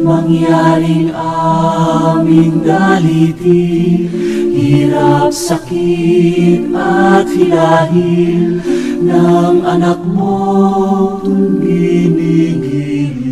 Mangyaring aming dalitin, hirap, sakit at hilahil ng anak mong ginigiliw.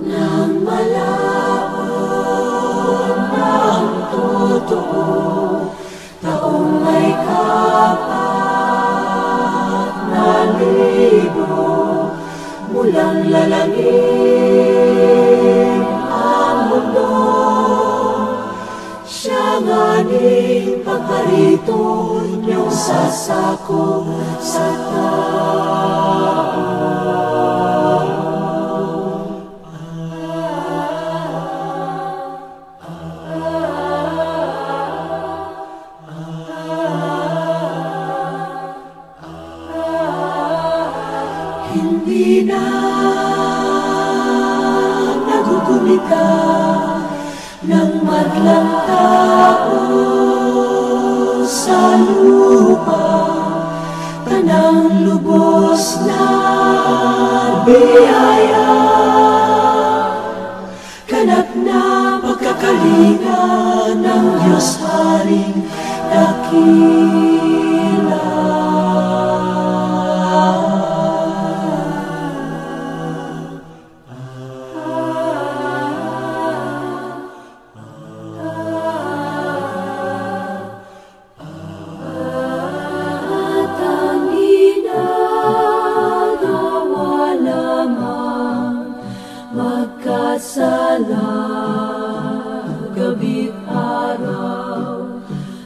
Nang malaon ng totoo, taong may kapat na libo, mulang lalangin ang mundo. Siya nga'ning pagkarito niyong sasako sa tao. Hindi na nagugumita ng madlang tao sa lupa, kanang lubos na biyaya, kanap na pagkakalinga ng Diyos Haring dakila. Magkasala, gabi't araw,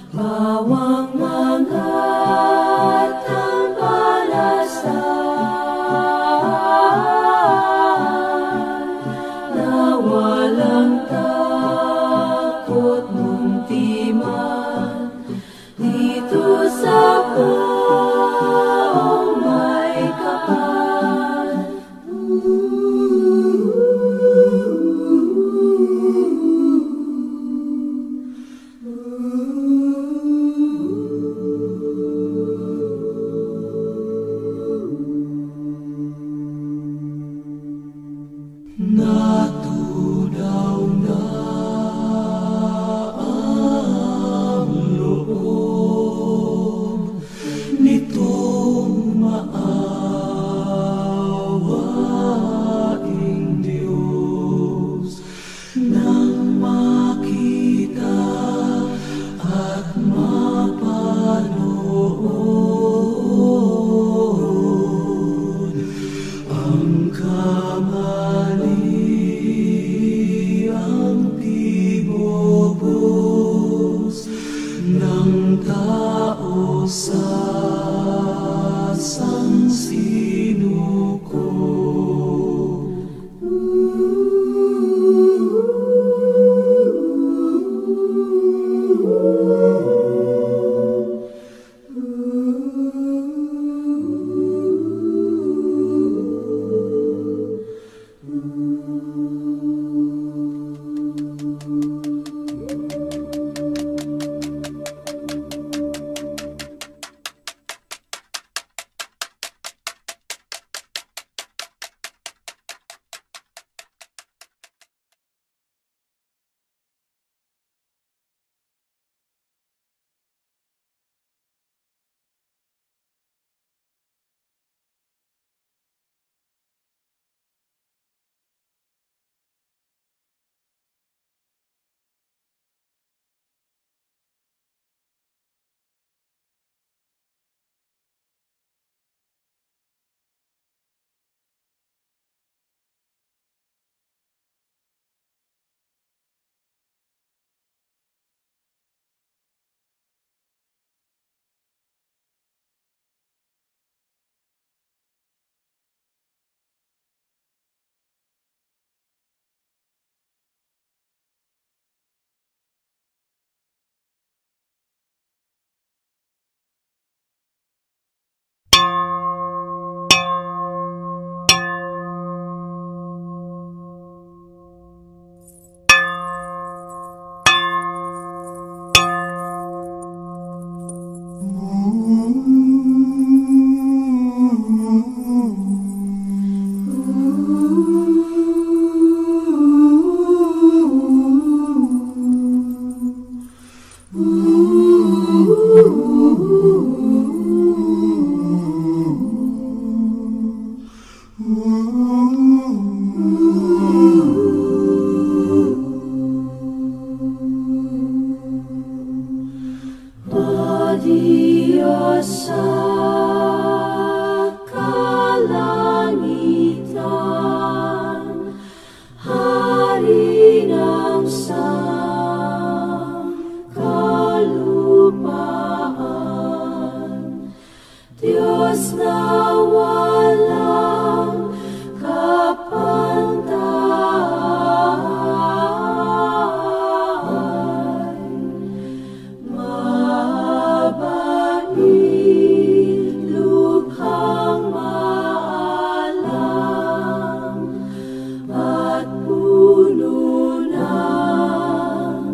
bawang mga Diyos na walang kapantay, mabait, lukhang maalam, at puno ng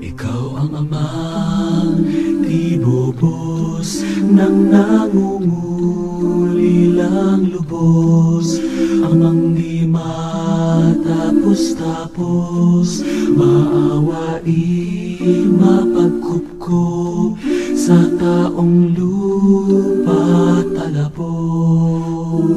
Ikaw ang amang di bubos nang nangungulilang lubos, amang di matapos-tapos, maawain mapagkupkup sa taong lupa talabog.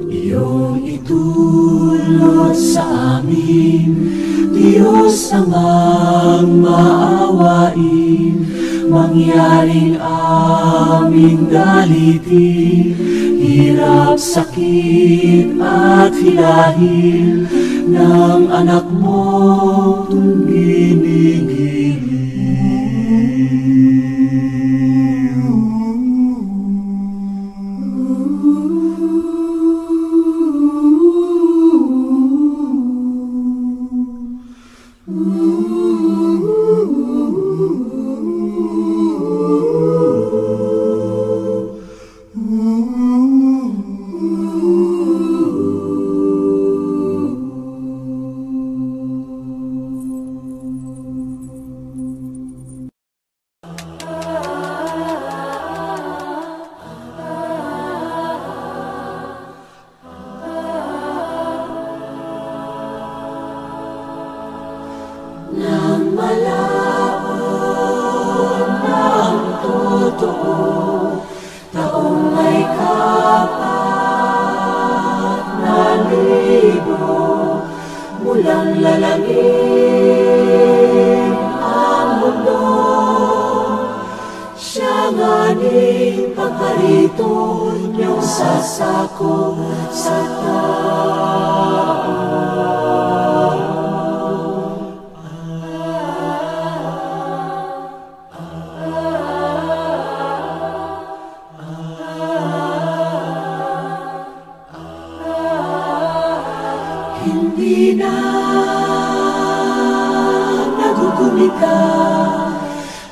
Iyong itulot sa amin, Diyos amang maawain, mangyaring aming dalitin, hirap, sakit at hilahin ng anak mong ginigiliw. Nang malaon ang totoo, taong may kapat na libo, mulang lalangin ang mundo. Siya nga ni pakarito niyong sasako sa tao. Hindi na nagugumita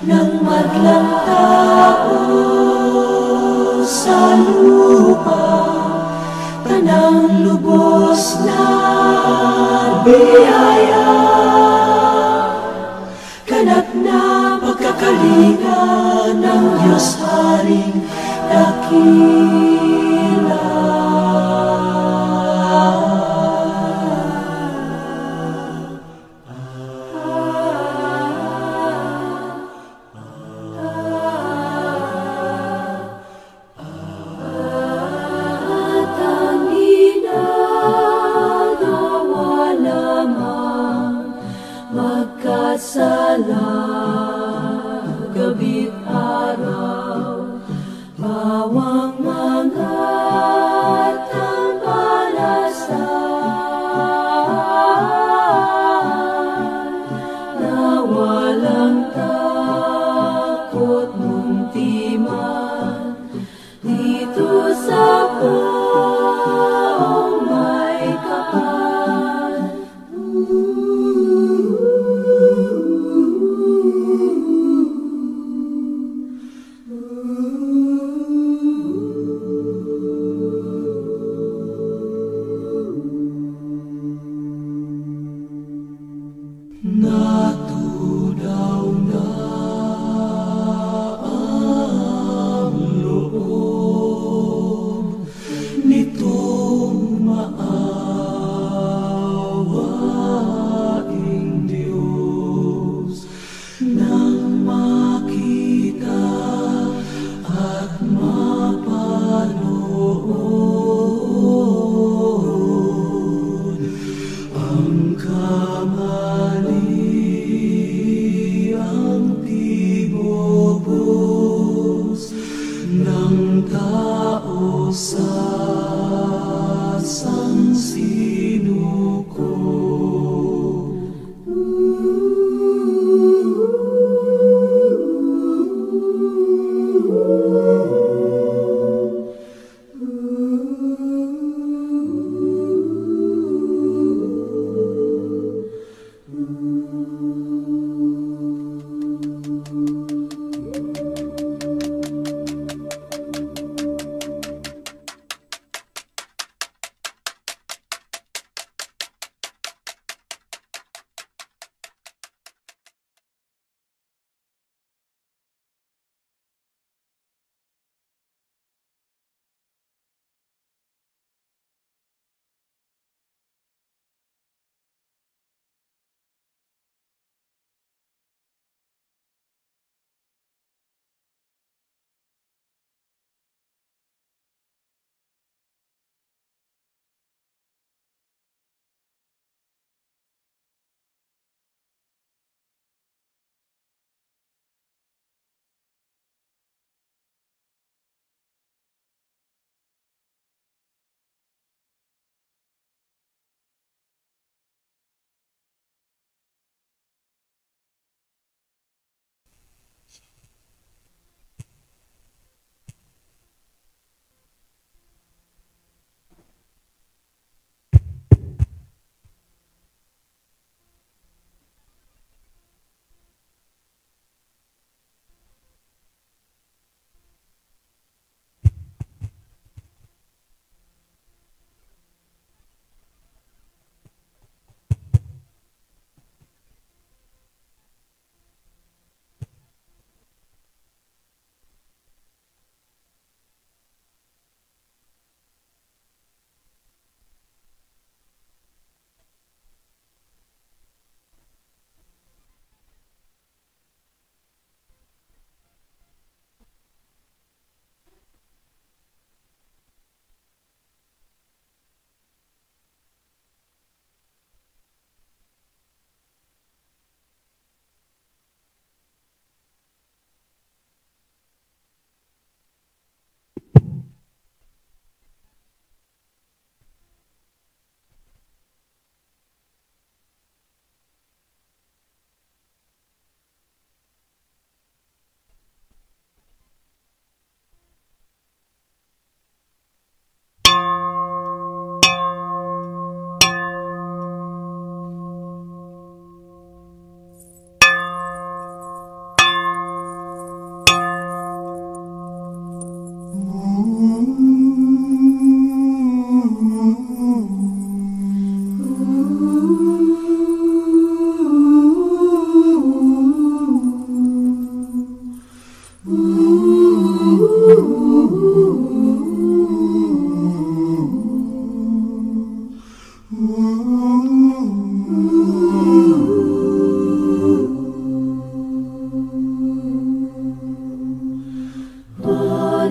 ng madlang tao sa lupa, tanang lubos na biyaya, ganap na pagkakalinga ng Diyos Haring dakila. Magkasala, gabi't araw, bawang tao sa sansinuko.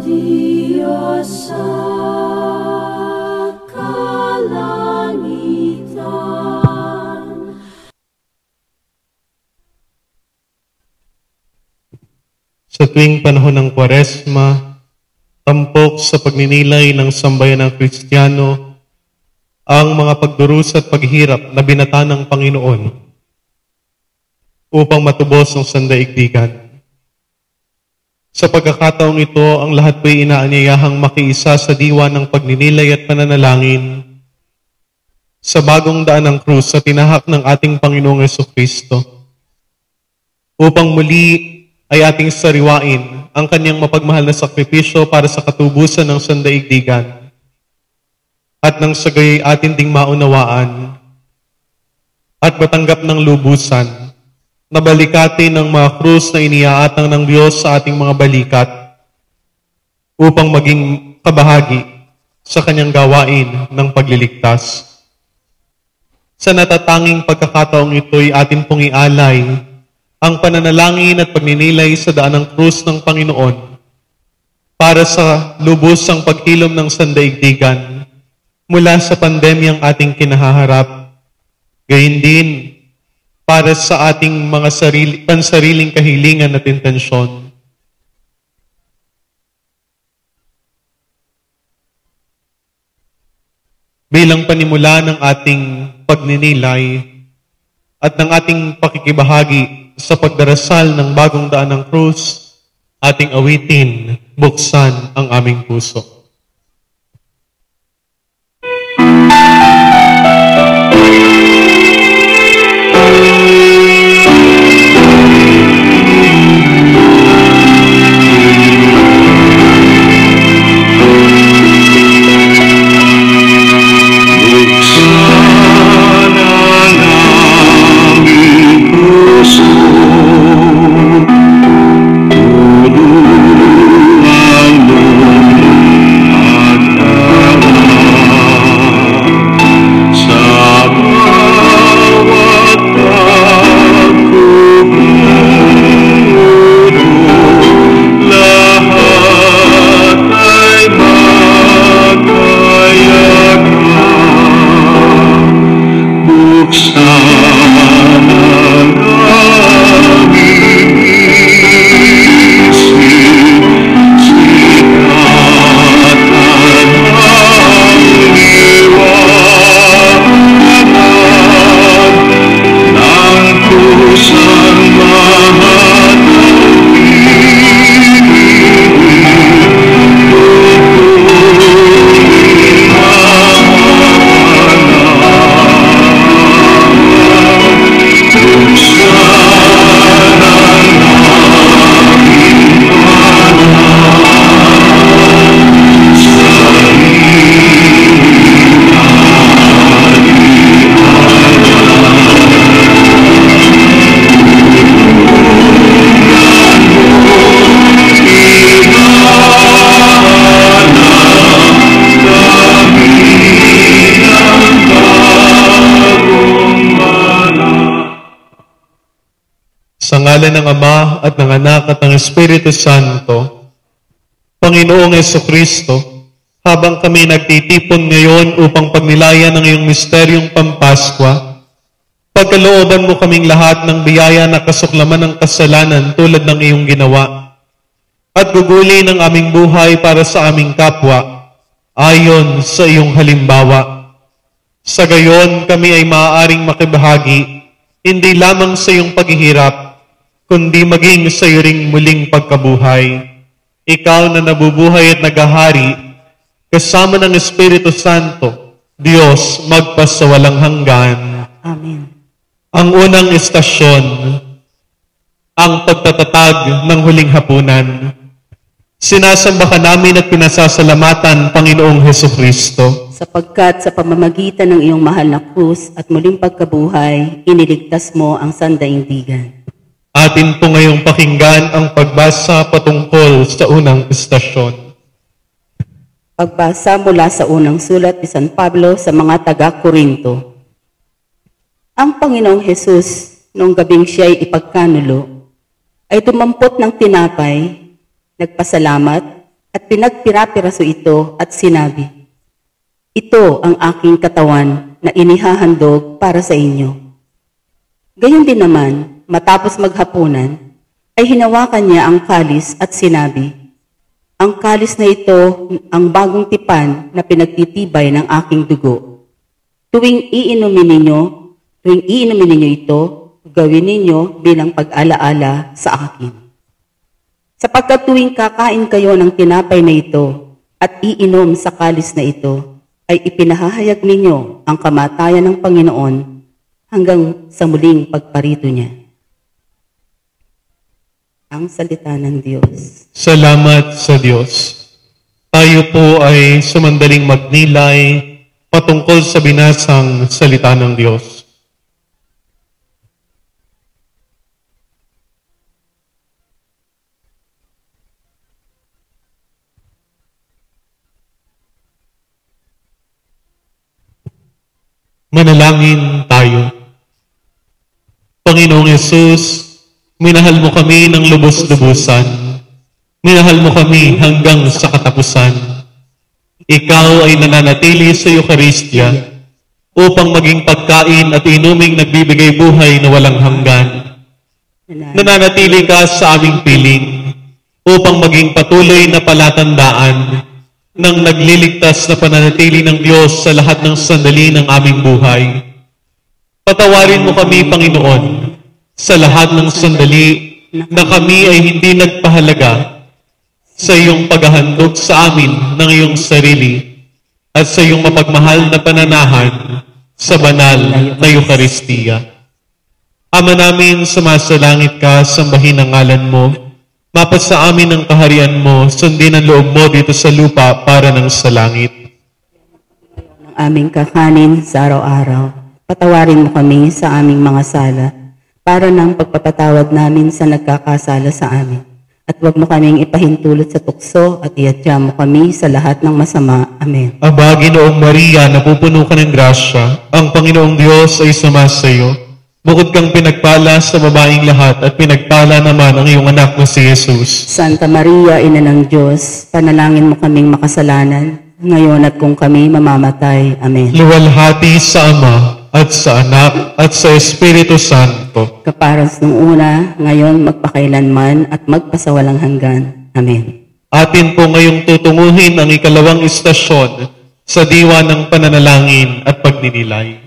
Diyos sa kalangitan. Sa tuwing panahon ng Kwaresma, tampok sa pagninilay ng sambayan ng Kristiyano ang mga pagdurusa at paghirap na binata ng Panginoon upang matubos ang sandaigdigan. Sa pagkakataong ito, ang lahat po'y inaanyayahang makiisa sa diwa ng pagninilay at pananalangin sa bagong daan ng krus sa tinahak ng ating Panginoong Jesucristo upang muli ay ating sariwain ang kanyang mapagmahal na sakripisyo para sa katubusan ng sandaigdigan at nang sagay atin ding maunawaan at matanggap ng lubusan na balikatin ng mga krus na iniaatang ng Diyos sa ating mga balikat upang maging kabahagi sa kanyang gawain ng pagliligtas. Sa natatanging pagkakataong ito'y atin pong ialay ang pananalangin at pagninilay sa daan ng krus ng Panginoon para sa lubusang paghilom ng sandaigdigan mula sa pandemyang ating kinahaharap. Gayun din para sa ating mga pansariling kahilingan at intensyon. bilang panimula ng ating pagninilay at ng ating pakikibahagi sa pagdarasal ng bagong daan ng krus, ating awitin, buksan ang aming puso. Sa ngalan ng Ama at ng Anak at ng Espiritu Santo, Panginoong Jesucristo, habang kami nagtitipon ngayon upang pagnilayan ng iyong misteryong Pampaskwa, pagkalooban mo kaming lahat ng biyaya na kasuklaman ng kasalanan tulad ng iyong ginawa, at gugulin ang aming buhay para sa aming kapwa, ayon sa iyong halimbawa. Sa gayon, kami ay maaaring makibahagi, hindi lamang sa iyong paghihirap, kundi maging sa iyo ring muling pagkabuhay. Ikaw na nabubuhay at naghahari, kasama ng Espiritu Santo, Diyos magpasawalang hanggan. Amen. Ang unang estasyon, ang pagtatatag ng huling hapunan. Sinasamba ka namin at pinasasalamatan, Panginoong Jesucristo, Sapagkat sa pamamagitan ng iyong mahal na krus at muling pagkabuhay, iniligtas mo ang sandaigdigan. atin po ngayong pakinggan ang pagbasa patungkol sa unang estasyon. Pagbasa mula sa unang sulat ni San Pablo sa mga taga-Korinto. Ang Panginoong Hesus, noong gabing siya'y ipagkanulo, ay tumampot ng tinapay, nagpasalamat, at pinagpira-piraso ito at sinabi, "Ito ang aking katawan na inihahandog para sa inyo." Gayon din naman, matapos maghapunan, ay hinawakan niya ang kalis at sinabi, "Ang kalis na ito ang bagong tipan na pinagtitibay ng aking dugo. Tuwing iinumin ninyo ito, gawin ninyo bilang pag-alaala sa akin. Sapagkat tuwing kakain kayo ng tinapay na ito at iinom sa kalis na ito, ay ipinahahayag ninyo ang kamatayan ng Panginoon hanggang sa muling pagparito niya." Ang salita ng Diyos. Salamat sa Diyos. Tayo po ay sumandaling magnilay patungkol sa binasang salita ng Diyos. Manalangin tayo. Panginoong Yesus, minahal mo kami ng lubos-lubusan. Minahal mo kami hanggang sa katapusan. Ikaw ay nananatili sa Eucharistia upang maging pagkain at inuming nagbibigay buhay na walang hanggan. Nananatili ka sa aming piling upang maging patuloy na palatandaan ng nagliligtas na pananatili ng Diyos sa lahat ng sandali ng aming buhay. Patawarin mo kami, Panginoon, sa lahat ng sandali na kami ay hindi nagpahalaga sa iyong paghahandog sa amin ng iyong sarili at sa iyong mapagmahal na pananahan sa banal na Eucharistia. Ama namin, sumasalangit ka, sambahin ang ngalan mo. Mapasa amin ang kaharian mo, sundin ang loob mo dito sa lupa para ng sa langit. Ang aming kakanin sa araw-araw, patawarin mo kami sa aming mga sala, para ng pagpapatawad namin sa nagkakasala sa amin. At huwag mo kaming ipahintulot sa tukso at iadya mo kami sa lahat ng masama. Amen. Aba, Ginoong Maria, napupuno ka ng grasya, ang Panginoong Diyos ay sumasayo. Bukod kang pinagpala sa babaeng lahat at pinagpala naman ang iyong anak na si Jesus. Santa Maria, Ina ng Diyos, panalangin mo kaming makasalanan, ngayon at kung kami mamamatay. Amen. Luwalhati sa Ama, at sa Anak, at sa Espiritu Santo. Kaparas nung una, ngayon magpakailanman at magpasawalang hanggan. Amen. Atin po ngayong tutunguhin ang ikalawang istasyon sa diwa ng pananalangin at pagninilay.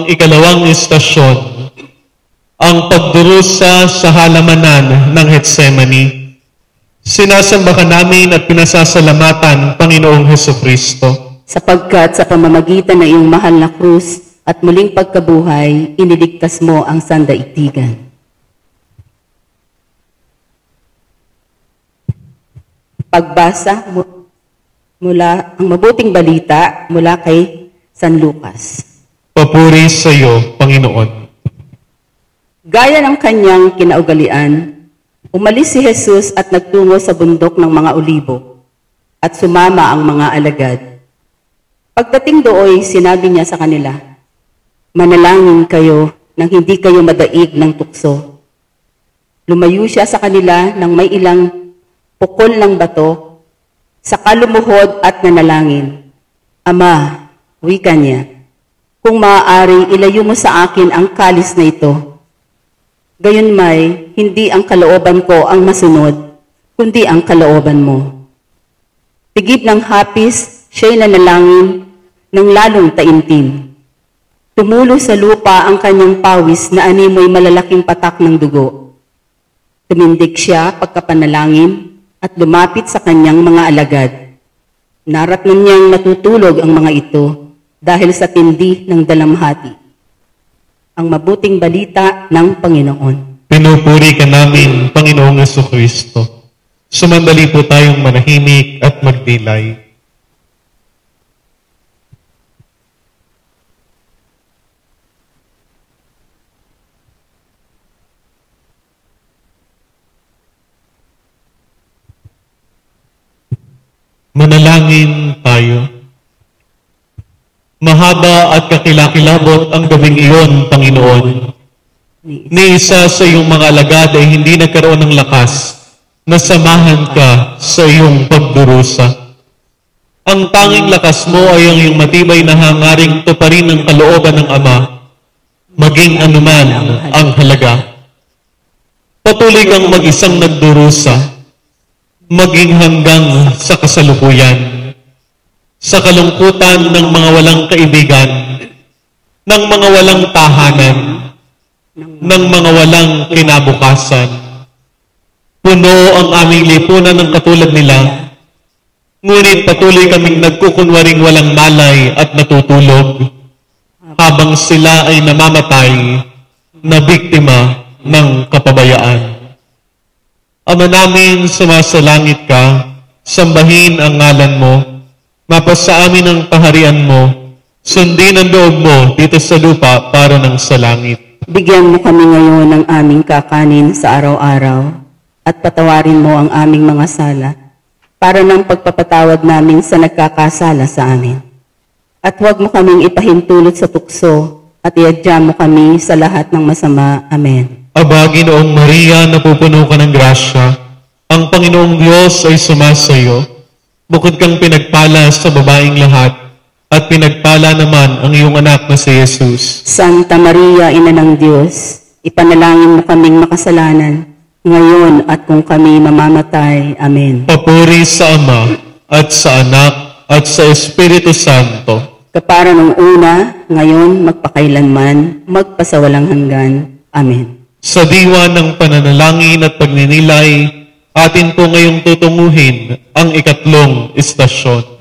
Ikalawang istasyon, ang pagdurusa sa halamanan ng Getsemani. Sinasamba ka namin at pinasasalamatan, Panginoong Hesukristo. Sapagkat sa pamamagitan ng iyong mahal na krus at muling pagkabuhay, iniligtas mo ang sandaigdigan. Pagbasa mula ang mabuting balita mula kay San Lucas. Papuri sa iyo, Panginoon. Gaya ng kanyang kinaugalian, umalis si Jesus at nagtungo sa bundok ng mga olibo at sumama ang mga alagad. Pagdating dooy, sinabi niya sa kanila, "Manalangin kayo nang hindi kayo madaig ng tukso." Lumayo siya sa kanila nang may ilang pukol ng bato, saka lumuhod at nanalangin. "Ama," wika niya, "kung maaari, ilayo mo sa akin ang kalis na ito. Gayunmay, hindi ang kalooban ko ang masunod, kundi ang kalooban mo." Tigib ng hapis, siya'y nanalangin ng lalong taimtim. Tumulo sa lupa ang kanyang pawis na animoy malalaking patak ng dugo. Tumindig siya pagkapanalangin at lumapit sa kanyang mga alagad. Naratnan niyang natutulog ang mga ito dahil sa tindi ng dalamhati. Ang mabuting balita ng Panginoon. Pinupuri ka namin, Panginoong Jesucristo. Sumandali po tayong manahimik at magdilay. Manalangin tayo. Mahaba at kakilakilabot ang gabing iyon, Panginoon. Ni isa sa iyong mga alagad ay hindi nagkaroon ng lakas na samahan ka sa iyong pagdurusa. Ang tanging lakas mo ay ang iyong matibay na hangaring tuparin ng kalooban ng Ama, maging anuman ang halaga. Patuloy kang mag-isang nagdurusa, maging hanggang sa kasalukuyan, sa kalungkutan ng mga walang kaibigan, ng mga walang tahanan, ng mga walang kinabukasan. Puno ang aming lipunan ng katulad nila, ngunit patuloy kaming nagkukunwaring walang malay at natutulog, habang sila ay namamatay na biktima ng kapabayaan. Ama namin, sumasalangit ka, sambahin ang ngalan mo, mapasa amin ang kaharian mo, sundin ang loob mo dito sa lupa para ng sa langit. Bigyan mo kami ngayon ng aming kakanin sa araw-araw at patawarin mo ang aming mga sala para ng pagpapatawad namin sa nagkakasala sa amin. At huwag mo kaming ipahintulot sa tukso at iadya mo kami sa lahat ng masama. Amen. Aba, Ginoong Maria, napupuno ka ng grasya, ang Panginoong Diyos ay sumasayo. Bukod kang pinagpala sa babaeng lahat, at pinagpala naman ang iyong anak na si Jesus. Santa Maria, Ina ng Diyos, ipanalangin mo kaming makasalanan, ngayon at kung kami mamamatay. Amen. Papuri sa Ama, at sa Anak, at sa Espiritu Santo. Kapara nung una, ngayon, magpakailanman, magpasawalang hanggan. Amen. Sa diwa ng pananalangin at pagninilay, atin po ngayong tutunguhin ang ikatlong istasyon.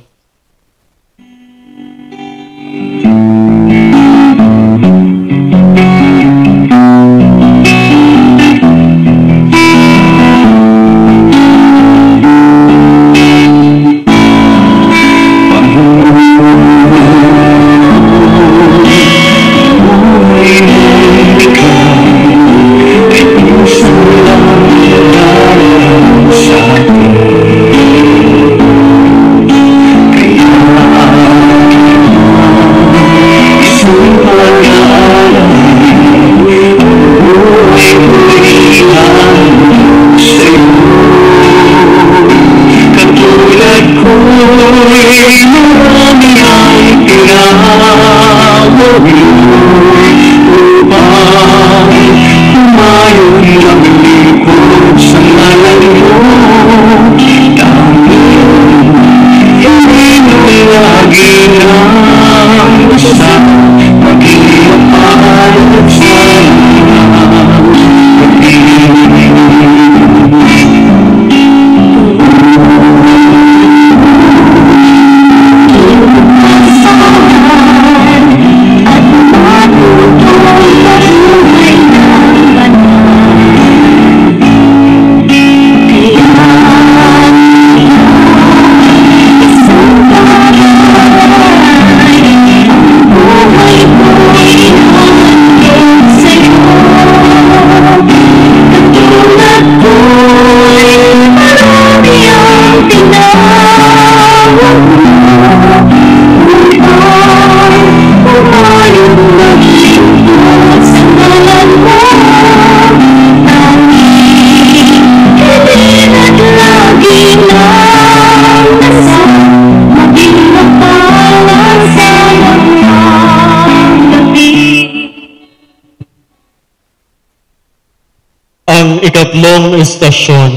Ikatlong istasyon.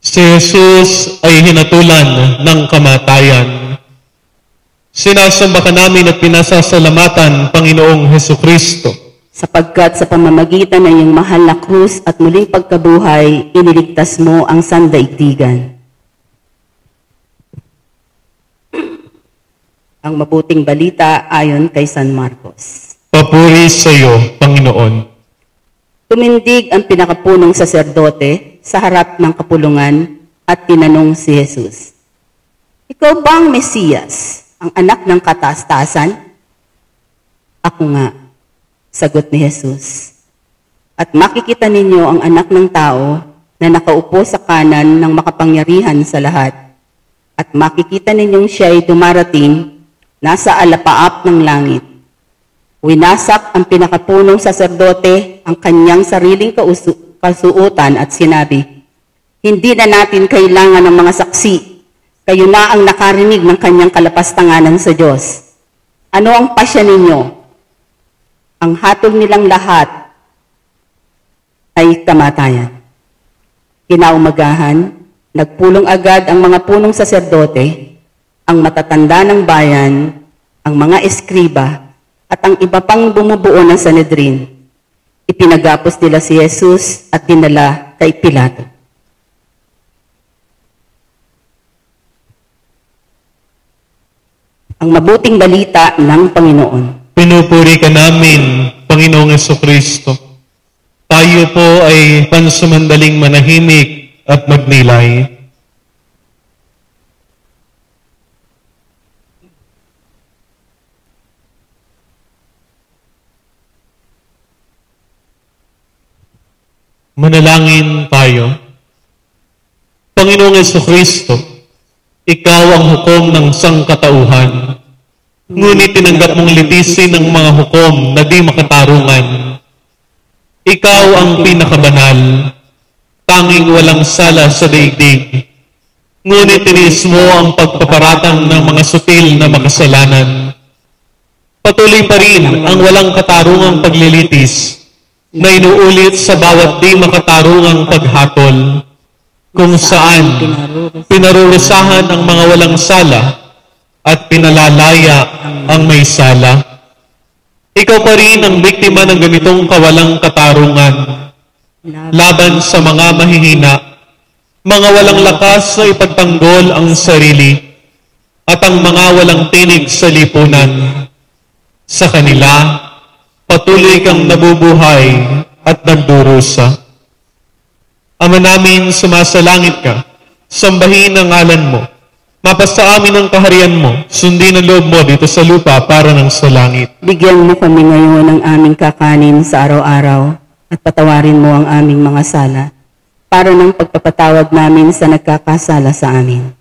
Si Jesus ay hinatulan ng kamatayan. Sinasamba ka namin at pinasasalamatan, Panginoong Hesukristo, sapagkat sa pamamagitan ng iyong mahal na krus at muling pagkabuhay, iniligtas mo ang sandaigdigan. Ang mabuting balita ayon kay San Marcos. Papuri sa iyo, Panginoon. Tumindig ang pinakapunong saserdote sa harap ng kapulungan at tinanong si Jesus, "Ikaw ba ang Mesiyas, ang anak ng kataas-taasan?" "Ako nga," sagot ni Jesus. "At makikita ninyo ang anak ng tao na nakaupo sa kanan ng makapangyarihan sa lahat at makikita ninyong siya'y dumarating, nasa alapaap ng langit. Winasak ang pinakapunong saserdote ang kanyang sariling kasuotan at sinabi, "Hindi na natin kailangan ng mga saksi. Kayo na ang nakarinig ng kanyang kalapastanganan sa Diyos. Ano ang pasya ninyo?" Ang hatol nilang lahat ay kamatayan. Kinaumagahan, nagpulong agad ang mga punong saserdote, ang matatanda ng bayan, ang mga eskriba, at ang iba pang bumubuo ng Sanhedrin. Ipinagapos nila si Jesus at dinala kay Pilato. Ang mabuting balita ng Panginoon. Pinupuri ka namin, Panginoong Jesucristo. Tayo po ay pansamandaling manahimik at magnilay. Manalangin tayo. Panginoong Jesucristo, Ikaw ang hukom ng sangkatauhan. Ngunit tinanggap mong litisin ang mga hukom na di makatarungan. Ikaw ang pinakabanal, tanging walang sala sa daigdig. Ngunit tiniis mo ang pagpaparatang ng mga sutil na makasalanan. Patuloy pa rin ang walang katarungang paglilitis na inuulit sa bawat di makatarungang paghatol, kung saan pinarurusahan ang mga walang sala at pinalalaya ang may sala. Ikaw pa rin ang biktima ng ganitong kawalang katarungan laban sa mga mahihina, mga walang lakas na ipagtanggol ang sarili, at ang mga walang tinig sa lipunan. Sa kanila, patuloy kang nabubuhay at nagdurusa. Ama namin, sumasalangit ka, sambahin ang ngalan mo, mapasa amin ang kaharian mo, sundin ang loob mo dito sa lupa para ng sa langit. Bigyan mo kami ngayon ng aming kakanin sa araw-araw at patawarin mo ang aming mga sala para ng pagpapatawad namin sa nagkakasala sa amin.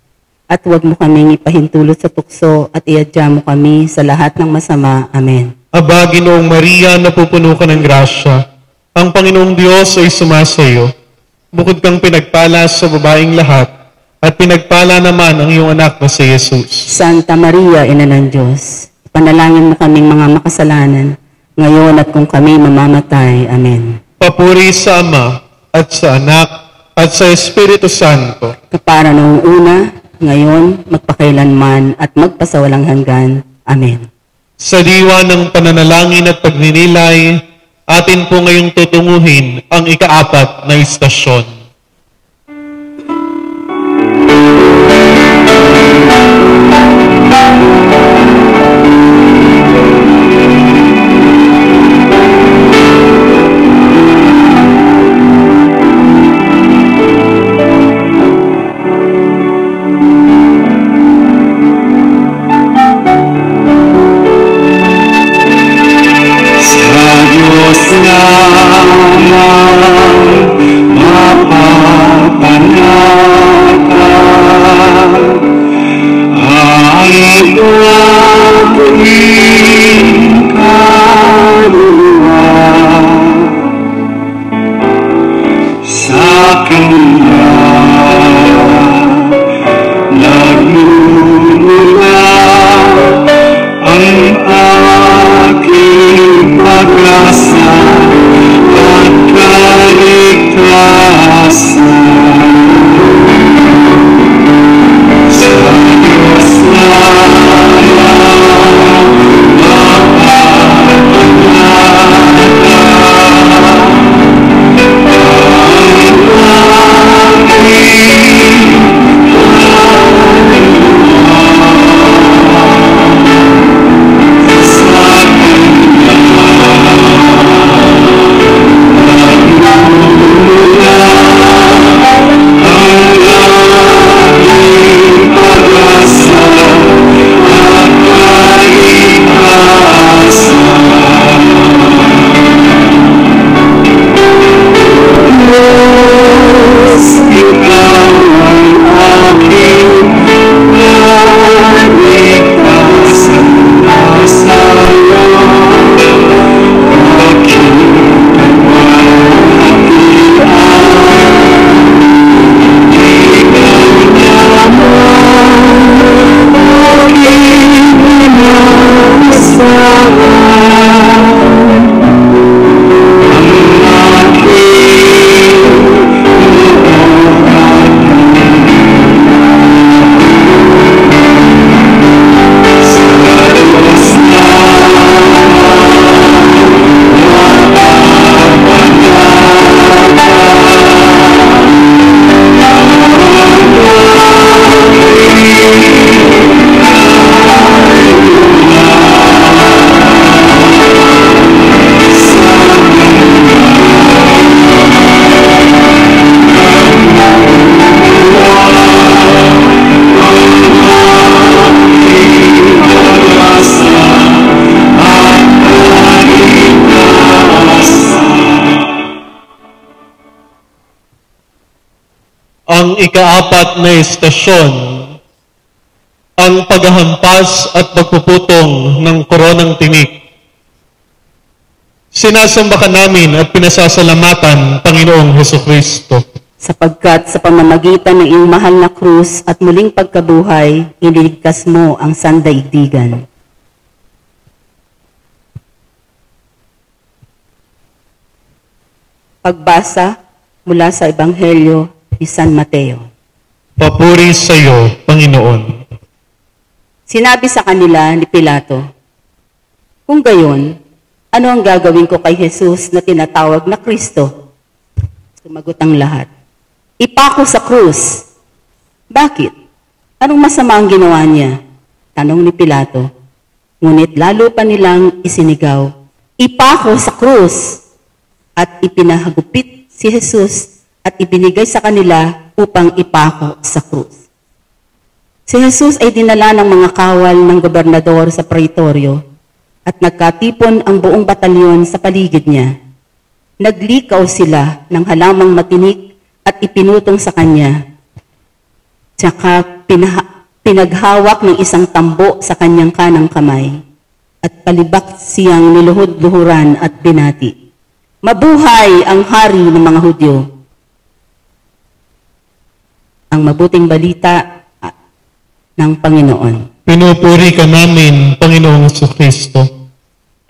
At huwag mo kaming ipahintulot sa tukso at iadya mo kami sa lahat ng masama. Amen. Aba, Ginoong Maria, napupuno ka ng grasya. Ang Panginoong Diyos ay sumasayo. Bukod kang pinagpala sa babaeng lahat, at pinagpala naman ang iyong anak na si Jesus. Santa Maria, Ina ng Diyos, panalangin mo kaming mga makasalanan, ngayon at kung kami mamamatay. Amen. Papuri sa Ama, at sa Anak, at sa Espiritu Santo. Kapara noong una, ngayon, magpakailanman, at magpasawalang hanggan. Amen. Sa diwa ng pananalangin at pagninilay, atin po ngayong tutunguhin ang ikaapat na istasyon. Mapalad Ang ikaapat na estasyon, ang paghahampas at pagpuputong ng koronang tinik. Sinasamba ka namin at pinasasalamatan, Panginoong Hesukristo. Sapagkat sa pamamagitan ng iyong mahal na krus at muling pagkabuhay, iniligtas mo ang sandaigdigan. Pagbasa mula sa Ebanghelyo ni San Mateo. Papuri sa iyo, Panginoon. Sinabi sa kanila ni Pilato, "Kung gayon, ano ang gagawin ko kay Jesus na tinatawag na Kristo?" Sumagot ang lahat, "Ipako sa krus." "Bakit? Anong masama ang ginawa niya?" tanong ni Pilato. Ngunit lalo pa nilang isinigaw, "Ipako sa krus!" At ipinahagupit si Jesus at ibinigay sa kanila upang ipako sa krus. Si Jesus ay dinala ng mga kawal ng gobernador sa praitoryo at nagkatipon ang buong batalyon sa paligid niya. Naglikaw sila ng halamang matinik at ipinutong sa kanya. Tsaka pinaghawak ng isang tambo sa kanyang kanang kamay at palibak siyang niluhod-luhuran at binati, "Mabuhay ang hari ng mga Hudyo." Ang mabuting balita ng Panginoon. Pinupuri ka namin, Panginoong Hesukristo.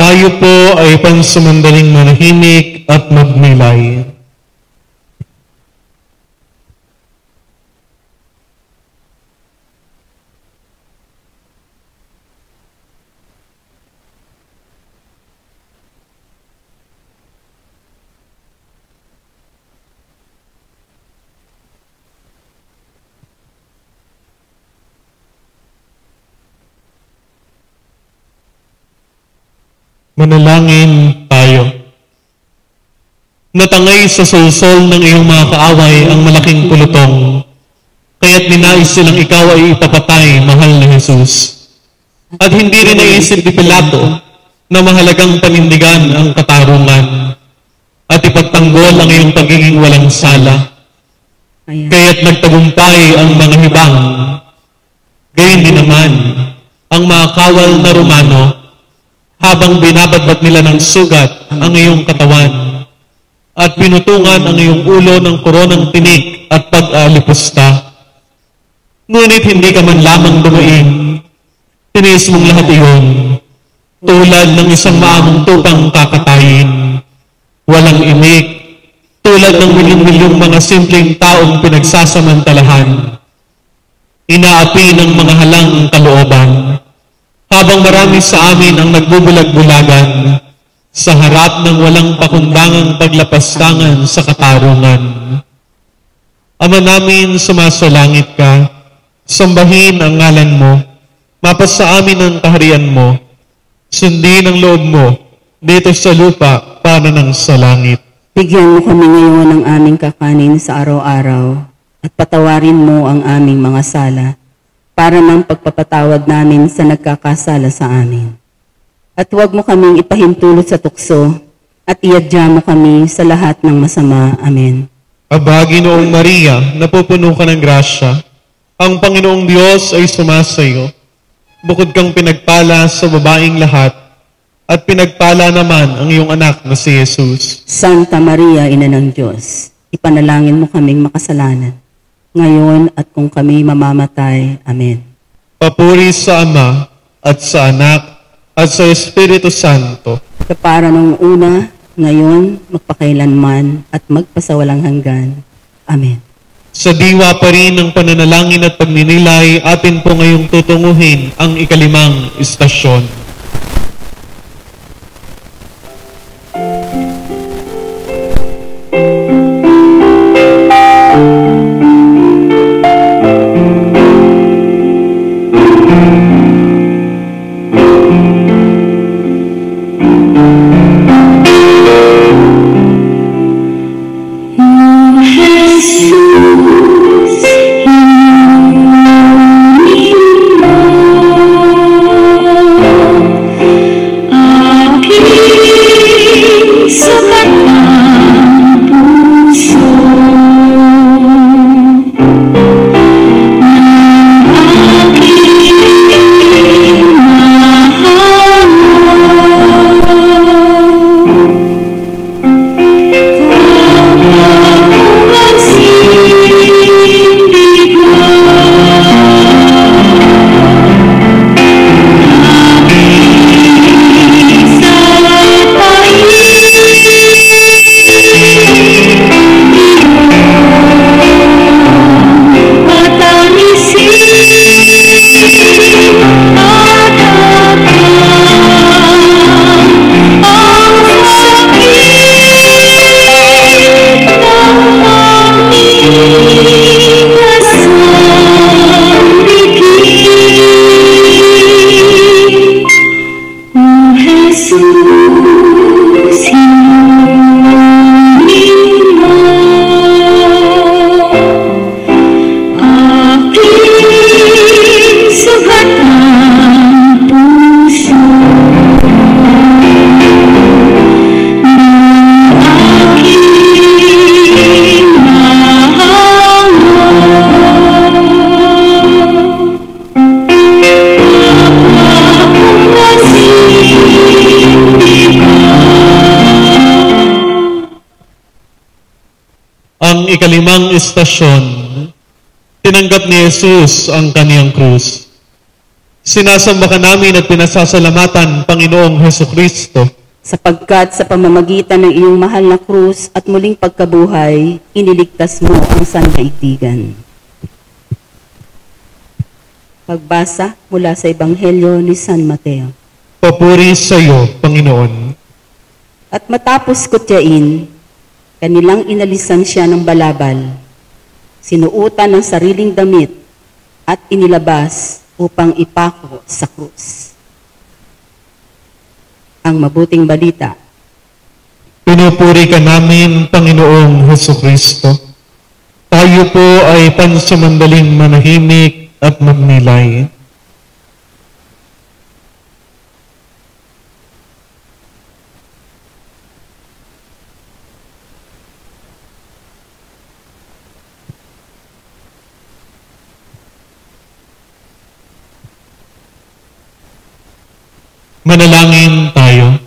Tayo po ay pansamandaling manahimik at magnilay. Manalangin tayo. Natangay sa sulsol ng iyong mga kaaway ang malaking pulutong, kaya't ninais silang ikaw ay ipapatay, mahal na Jesus. At hindi rin naisip ni Pilato na mahalagang panindigan ang katarungan at ipagtanggol ang iyong pagiging walang sala. Kaya't nagtagumpay ang mga hibang. Gayon din naman, ang mga kawal na Romano, habang binabadbat nila ng sugat ang iyong katawan at pinutungan ang iyong ulo ng koronang tinik at pag-alipusta. Ngunit hindi ka man lamang dumaing, tiniis mong lahat iyon, tulad ng isang maamong tupang kakatayin, walang imik, tulad ng milyong-milyong mga simpleng taong pinagsasamantalahan. Inaapi ng mga halang kalooban, habang marami sa amin ang nagbubulag-bulagan sa harap ng walang pakundangang paglapastangan sa katarungan. Ama namin, sumasalangit ka, sambahin ang ngalan mo, mapasa amin ang kaharian mo, sundin ang loob mo dito sa lupa para ng sa langit. Bigyan mo kami ngayon ng aming kakanin sa araw-araw at patawarin mo ang aming mga sala para ng pagpapatawad namin sa nagkakasala sa amin. At huwag mo kaming ipahintulot sa tukso at iadya mo kami sa lahat ng masama. Amen. Aba, Ginoong Maria, napupuno ka ng grasya, ang Panginoong Diyos ay sumasayo. Bukod kang pinagpala sa babaing lahat, at pinagpala naman ang iyong anak na si Jesus. Santa Maria, Ina ng Diyos, ipanalangin mo kaming makasalanan, ngayon at kung kami mamamatay. Amen. Papuri sa Ama, at sa Anak, at sa Espiritu Santo, kapara nung una, ngayon, magpakailanman, at magpasawalang hanggan. Amen. sa diwa pa rin ng pananalangin at pagninilay, atin po ngayong tutunguhin ang ikalimang istasyon. Ikalimang istasyon, tinanggap ni Jesus ang kaniyang krus. Sinasamba ka namin at pinasasalamatan, Panginoong Hesukristo, sapagkat sa pamamagitan ng iyong mahal na krus at muling pagkabuhay, iniligtas mo ang sandaigdigan. Pagbasa mula sa Ebanghelyo ni San Mateo. Papuri sa iyo, Panginoon. At matapos kutyain, kanilang inalisan siya ng balabal, sinuutan ng sariling damit at inilabas upang ipako sa krus. Ang mabuting balita. Pinupuri ka namin, Panginoong Hesukristo. Tayo po ay pansamandaling manahimik at magnilay. Manalangin tayo.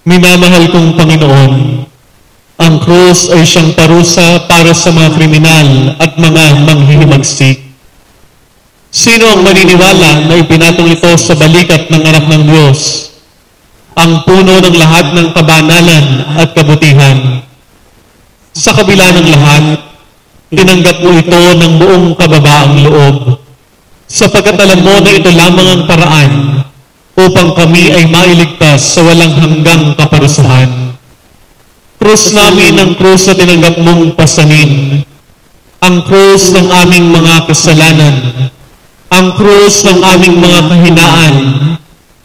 Minamahal kong Panginoon, ang krus ay siyang parusa para sa mga kriminal at mga manghihimagsik. Sino ang maniniwala na ipinatong ito sa balikat ng anak ng Diyos, ang puno ng lahat ng kabanalan at kabutihan? Sa kabila ng lahat, tinanggap mo ito ng buong kababaang loob, sapagkat alam mo na ito lamang ang paraan upang kami ay mailigtas sa walang hanggang kaparusahan. Krus namin ang krus na tinanggap mong pasanin, ang krus ng aming mga kasalanan, ang krus ng aming mga kahinaan,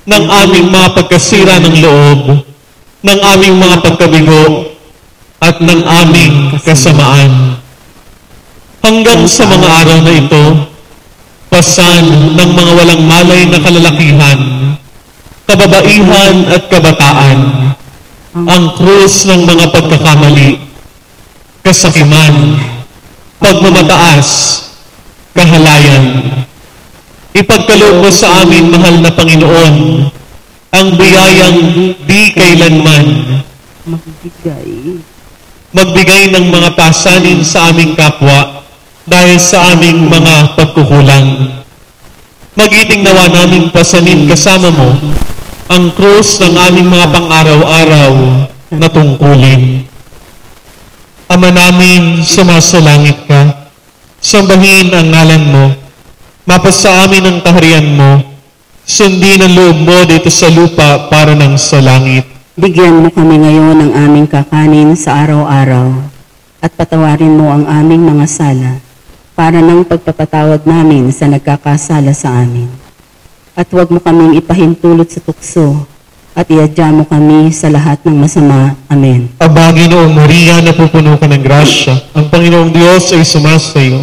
ng aming mga pagkasira ng loob, ng aming mga pagkabigo, at ng aming kasamaan. Hanggang sa mga araw na ito, pasan ng mga walang malay na kalalakihan, kababaihan at kabataan, ang krus ng mga pagkakamali, kasakiman, pagmamataas, kahalayan. Ipagkaloob mo sa amin, mahal na Panginoon, ang biyayang di kailanman magbigay ng mga pasanin sa aming kapwa, dahil sa aming mga pagkukulang. Magiting nawa naming pasanin kasama mo ang krus ng aming mga pang-araw-araw na tungkulin. Ama namin, sumasalangit ka, sambahin ang ngalan mo, mapasa amin ang kaharian mo, sundin ang loob mo dito sa lupa para nang sa langit. Bigyan mo kami ngayon ng aming kakanin sa araw-araw at patawarin mo ang aming mga sala para ng pagpapatawad namin sa nagkakasala sa amin. At huwag mo kaming ipahintulot sa tukso at iadya mo kami sa lahat ng masama. Amen. Aba, Ginoong Maria, napupuno ka ng grasya. Ang Panginoong Diyos ay sumasayo.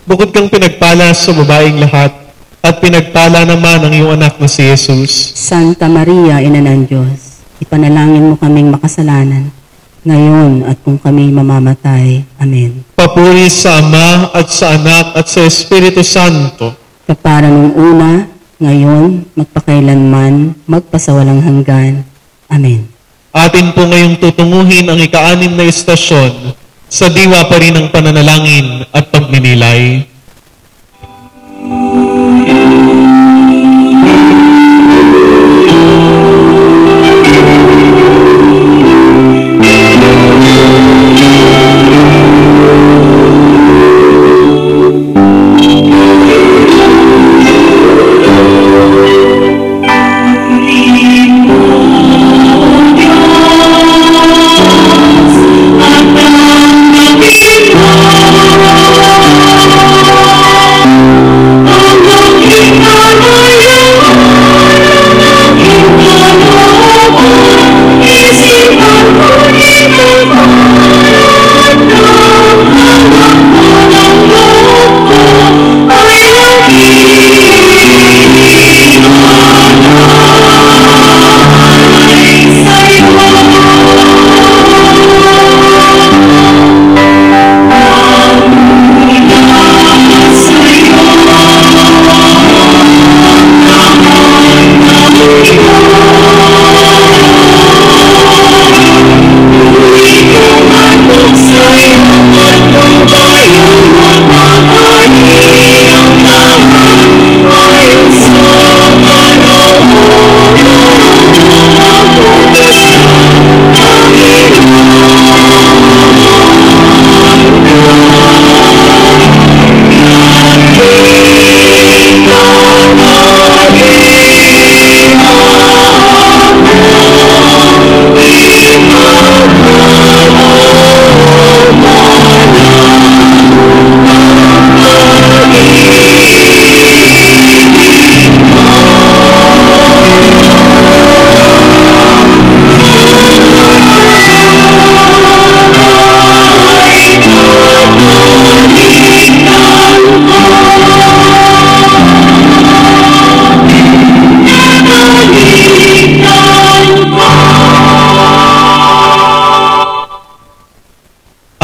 Bukod kang pinagpala sa babaeng lahat, at pinagpala naman ang iyong anak na si Jesus. Santa Maria, Ina ng Diyos, ipanalangin mo kaming makasalanan, ngayon at kung kami mamamatay. Amen. Papuri sa Ama at sa Anak at sa Espiritu Santo. Kapara nung una, ngayon, magpakailanman, magpasawalang hanggan. Amen. Atin po ngayong tutunguhin ang ika-6 na istasyon sa diwa pa rin ng pananalangin at pagninilay.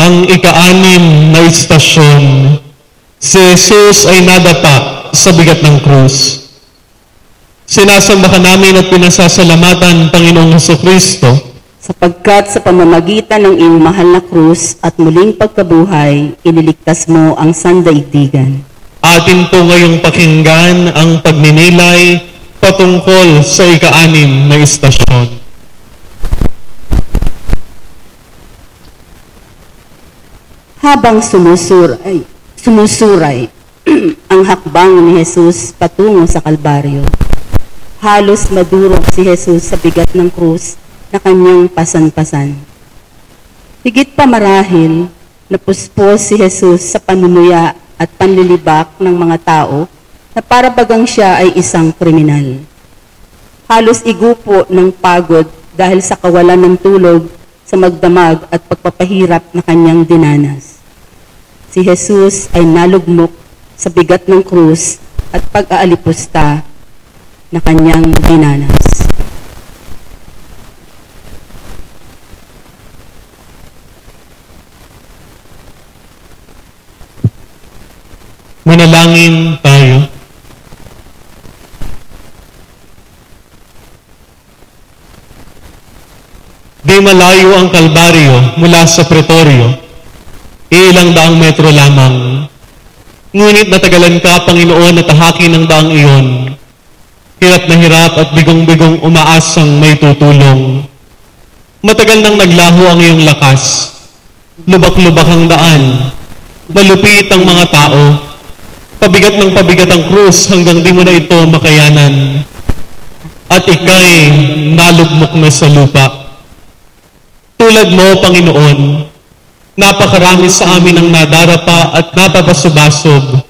Ika-6 na istasyon, si Jesus ay nadapa sa bigat ng krus. Sinasambahan namin at pinasasalamatan Panginoong Jesucristo sapagkat sa pamamagitan ng iyong mahal na krus at muling pagkabuhay, iniligtas mo ang sandaigdigan. Atin po ngayong pakinggan ang pagninilay patungkol sa ika-6 na istasyon. Habang sumusuray ang hakbang ni Jesus patungo sa Kalbaryo, halos madurog si Jesus sa bigat ng krus na kanyang pasan-pasan. Higit pa marahil, napuspos si Jesus sa panunuya at panlilibak ng mga tao na para bagang siya ay isang kriminal. Halos igupo ng pagod dahil sa kawalan ng tulog sa magdamag at pagpapahirap na kanyang dinanas. Si Jesus ay nalugmok sa bigat ng krus at pag-aalipusta na kanyang dinanas. Manalangin tayo. Di malayo ang Kalbaryo mula sa Pretorio. Ilang daang metro lamang Ngunit natagalan ka, Panginoon, na tahakin ng daang iyon. Hirap na hirap at bigong-bigong umaasang may tutulong. Matagal nang naglaho ang iyong lakas. Lubak-lubak ang daan. Malupit ang mga tao. Pabigat ng pabigat ang krus hanggang di mo na ito makayanan. At ika'y nalugmok na sa lupa. Tulad mo, Panginoon, napakarami sa amin ang nadarapa at napapasubasog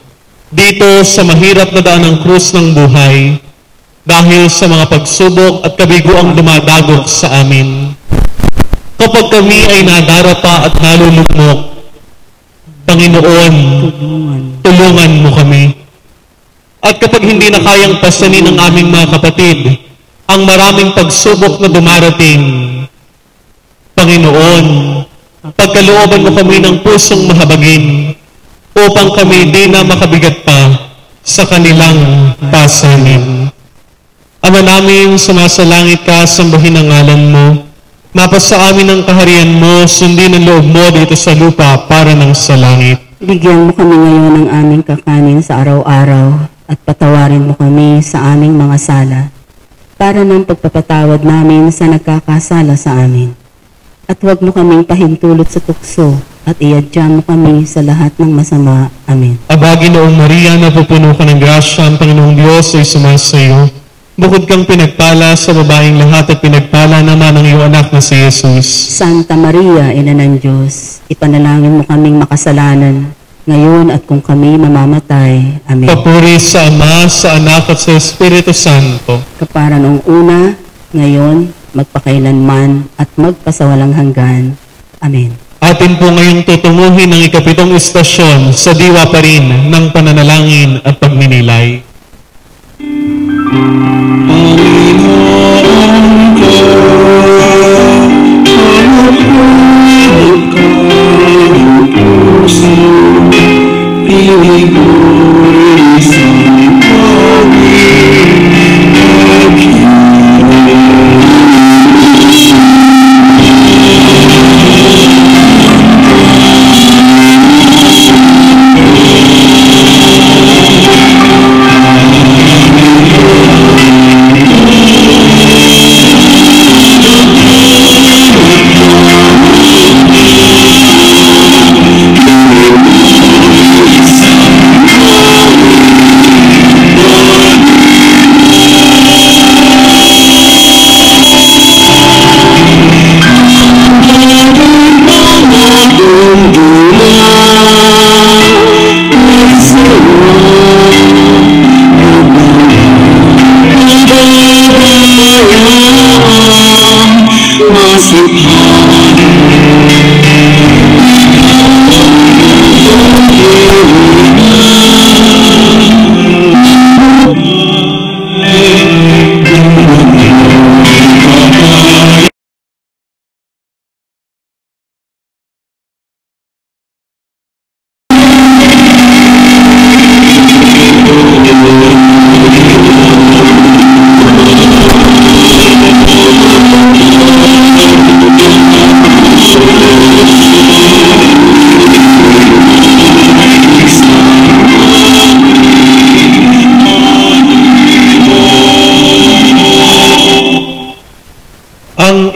dito sa mahirap na daan ng krus ng buhay dahil sa mga pagsubok at kabiguang dumadagok sa amin. Kapag kami ay nadarapa at nalulugmok, Panginoon, tulungan mo kami. At kapag hindi na kayang pasanin ng aming mga kapatid, ang maraming pagsubok na dumarating, Panginoon, pagkalooban mo kami ng pusong mahabagin upang kami di na makabigat pa sa kanilang pasanin. Ama namin, sumasalangit ka, sambahin ang ngalan mo. Mapasa amin ang kaharian mo, sundin ang loob mo dito sa lupa para ng sa langit. Bigyan mo kami ngayon ng aming kakanin sa araw-araw at patawarin mo kami sa aming mga sala para ng pagpapatawad namin sa nagkakasala sa amin. At huwag mo kaming pahintulot sa tukso at iadyan mo kami sa lahat ng masama. Amen. Aba, Ginoong Maria, napupuno ka ng grasya, ang Panginoong Diyos ay sumasayo. Bukod kang pinagpala sa babaeng lahat at pinagpala naman ang iyong anak na si Jesus. Santa Maria, Ina ng Diyos, ipanalangin mo kaming makasalanan, ngayon at kung kami mamamatay. Amen. Papuri sa Ama, sa Anak at sa Espiritu Santo. Kapara noong una, ngayon, magpakailanman at magpasawalang hanggan. Amen. Atin po ngayong tutunguhin ang ikapitong istasyon sa diwa pa rin ng pananalangin at pagninilay.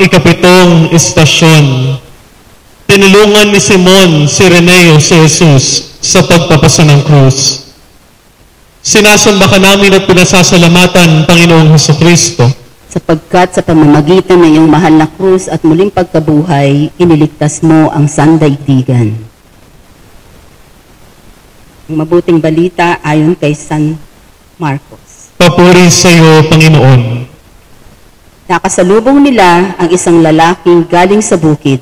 Ikapitong istasyon. Tinulungan ni Simon si Reneo si Jesus sa pagpapasa ng krus. Sinasamba ka namin at pinasasalamatan, Panginoong Hesukristo, sapagkat sa pamamagitan ng iyong mahal na krus at muling pagkabuhay, iniligtas mo ang sandaigdigan. Ang mabuting balita ayon kay San Marcos. Papuri sa iyo, Panginoon. Nakasalubong nila ang isang lalaking galing sa bukid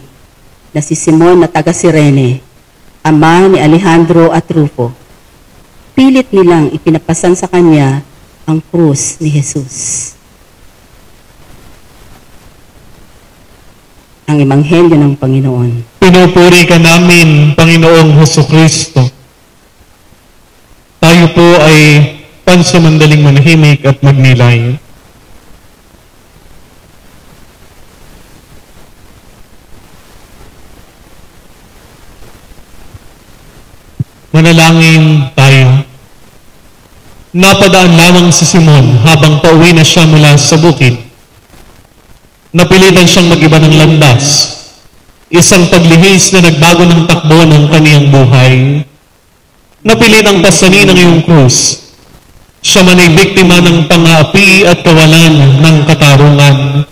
na si Simon na taga Cirene, ama ni Alejandro at Rufo. Pilit nilang ipinapasan sa kanya ang krus ni Jesus. Ang Ebanghelyo ng Panginoon. Pinupuri ka namin, Panginoong Hesukristo. Tayo po ay pansamandaling manahimik at magnilay. Manalangin tayo. buhay. Napadaan lamang si Simon habang pauwi na siya mula sa bukid. Napilitan siyang mag-iba ng landas, isang paglihis na nagbago ng takbo ng kaniyang buhay. Napilitang pasanin ang iyong krus. Siya man ay biktima ng pang-aapi at kawalan ng katarungan.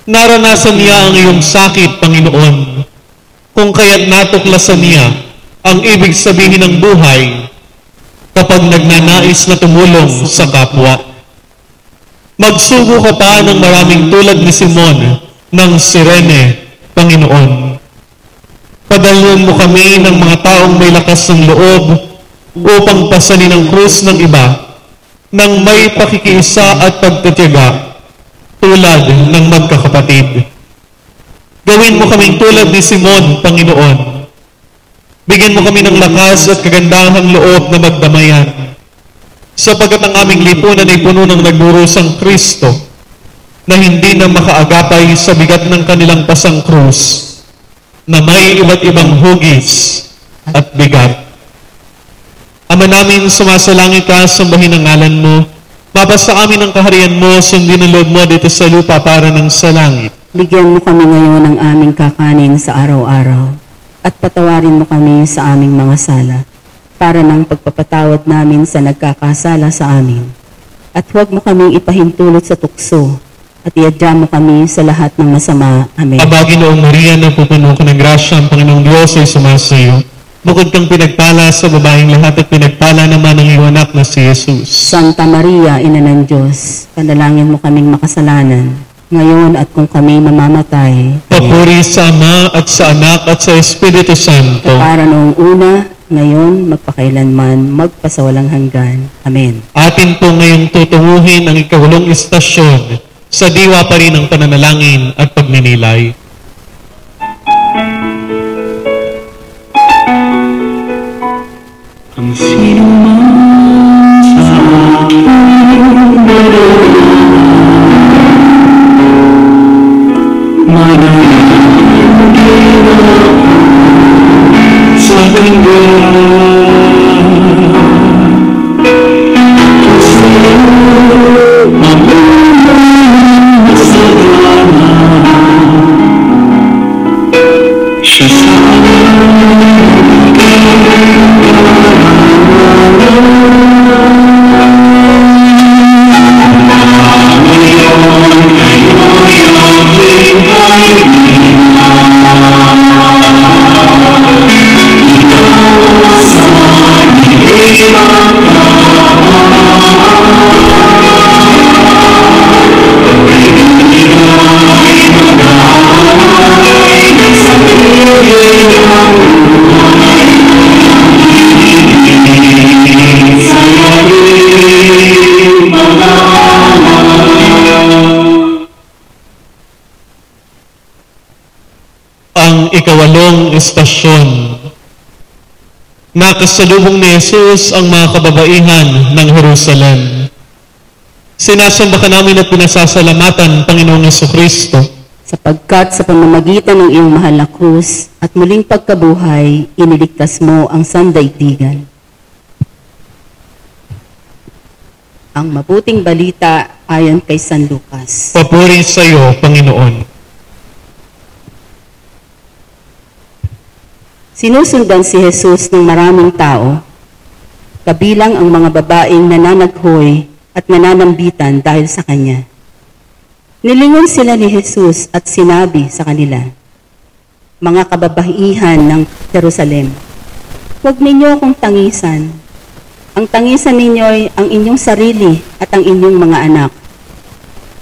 Naranasan niya ang iyong sakit, Panginoon, kung kaya't natuklasan niya ang ibig sabihin ng buhay kapag nagnanais na tumulong sa kapwa. Magsugo ka pa ng maraming tulad ni Simon ng Sirene, Panginoon. Padalhan mo kami ng mga taong may lakas ng loob upang pasanin ang krus ng iba nang may pakikiisa at pagtitiyaga tulad ng magkakapatid. Gawin mo kaming tulad ni Simon, Panginoon. Bigyan mo kami ng lakas at kagandahang loob na magdamayan, sapagkat ang aming lipunan ay puno ng nagdurusang Kristo na hindi na makaagapay sa bigat ng kanilang pasang krus, na may iba't ibang hugis at bigat. Ama namin, sumasalangit ka, sambahin ang ngalan mo, mabasa amin ang kaharian mo, sundin ang loob mo dito sa lupa para ng sa langit. Bigyan mo kami ngayon ng aming kakanin sa araw-araw, at patawarin mo kami sa aming mga sala, para ng pagpapatawad namin sa nagkakasala sa amin. At huwag mo kaming ipahintulot sa tukso, at iadya mo kami sa lahat ng masama. Amen. Aba, Ginoong Maria, napupuno ka ng grasya, ang Panginoong Diyos ay sumasayo. Bukod kang pinagpala sa babaeng lahat at pinagpala naman ang iyong anak na si Jesus. Santa Maria, Ina ng Diyos, panalangin mo kaming makasalanan, ngayon at kung kami mamamatay. Papuri sa Ama at sa Anak at sa Espiritu Santo. Para noong una, ngayon, magpakailanman, magpasawalang hanggan. Amen. Atin po ngayong tutunguhin ang ikawalong istasyon sa diwa pa rin ng pananalangin at pagninilay. Ang sino man sa akin sa ganda siya sa Ikawalong istasyon. Nakasalubong ni Jesus ang mga kababaihan ng Jerusalem. Sinasamba ka namin at pinasasalamatan, Panginoong Jesucristo, sapagkat sa pamamagitan ng iyong mahal na krus at muling pagkabuhay, iniligtas mo ang sandaigdigan. Ang mabuting balita ayon kay San Lucas. Papuri sa iyo, Panginoon. Sinusundan si Jesus ng maraming tao, kabilang ang mga babaeng nananaghoy at nananambitan dahil sa kanya. Nilingon sila ni Jesus at sinabi sa kanila, mga kababaihan ng Jerusalem, huwag ninyo akong tangisan. Ang tangisan ninyo ay ang inyong sarili at ang inyong mga anak.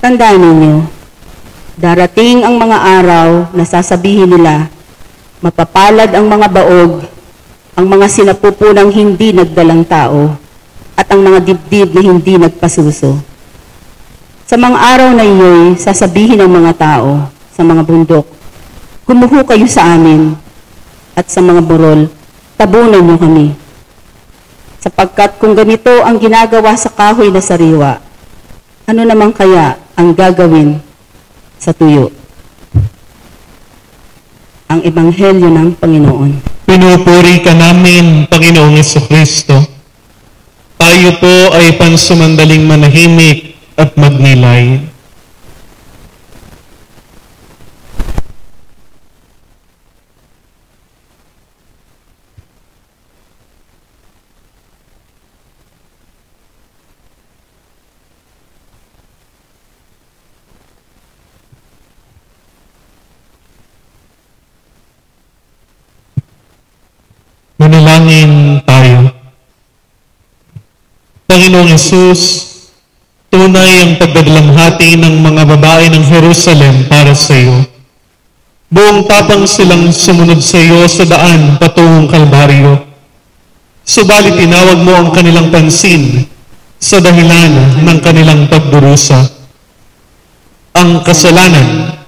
Tandaan ninyo, darating ang mga araw na sasabihin nila, mapapalad ang mga baog, ang mga sinapupunang hindi nagdalang tao, at ang mga dibdib na hindi nagpasuso. Sa mga araw na iyo'y sasabihin ng mga tao sa mga bundok, gumuho kayo sa amin, at sa mga burol, tabunan niyo kami. Sapagkat kung ganito ang ginagawa sa kahoy na sariwa, ano naman kaya ang gagawin sa tuyo? Ang Ebanghelyo ng Panginoon. Pinupuri ka namin, Panginoong Jesucristo. tayo po ay pansamandaling manahimik at magnilay. Manalangin tayo. Panginoong Hesus, tunay ang pagdadalamhati ng mga babae ng Jerusalem para sa iyo. Buong tapang silang sumunod sa iyo sa daan patungong Kalbaryo. Subalit tinawag mo ang kanilang pansin sa dahilan ng kanilang pagdurusa. Ang kasalanan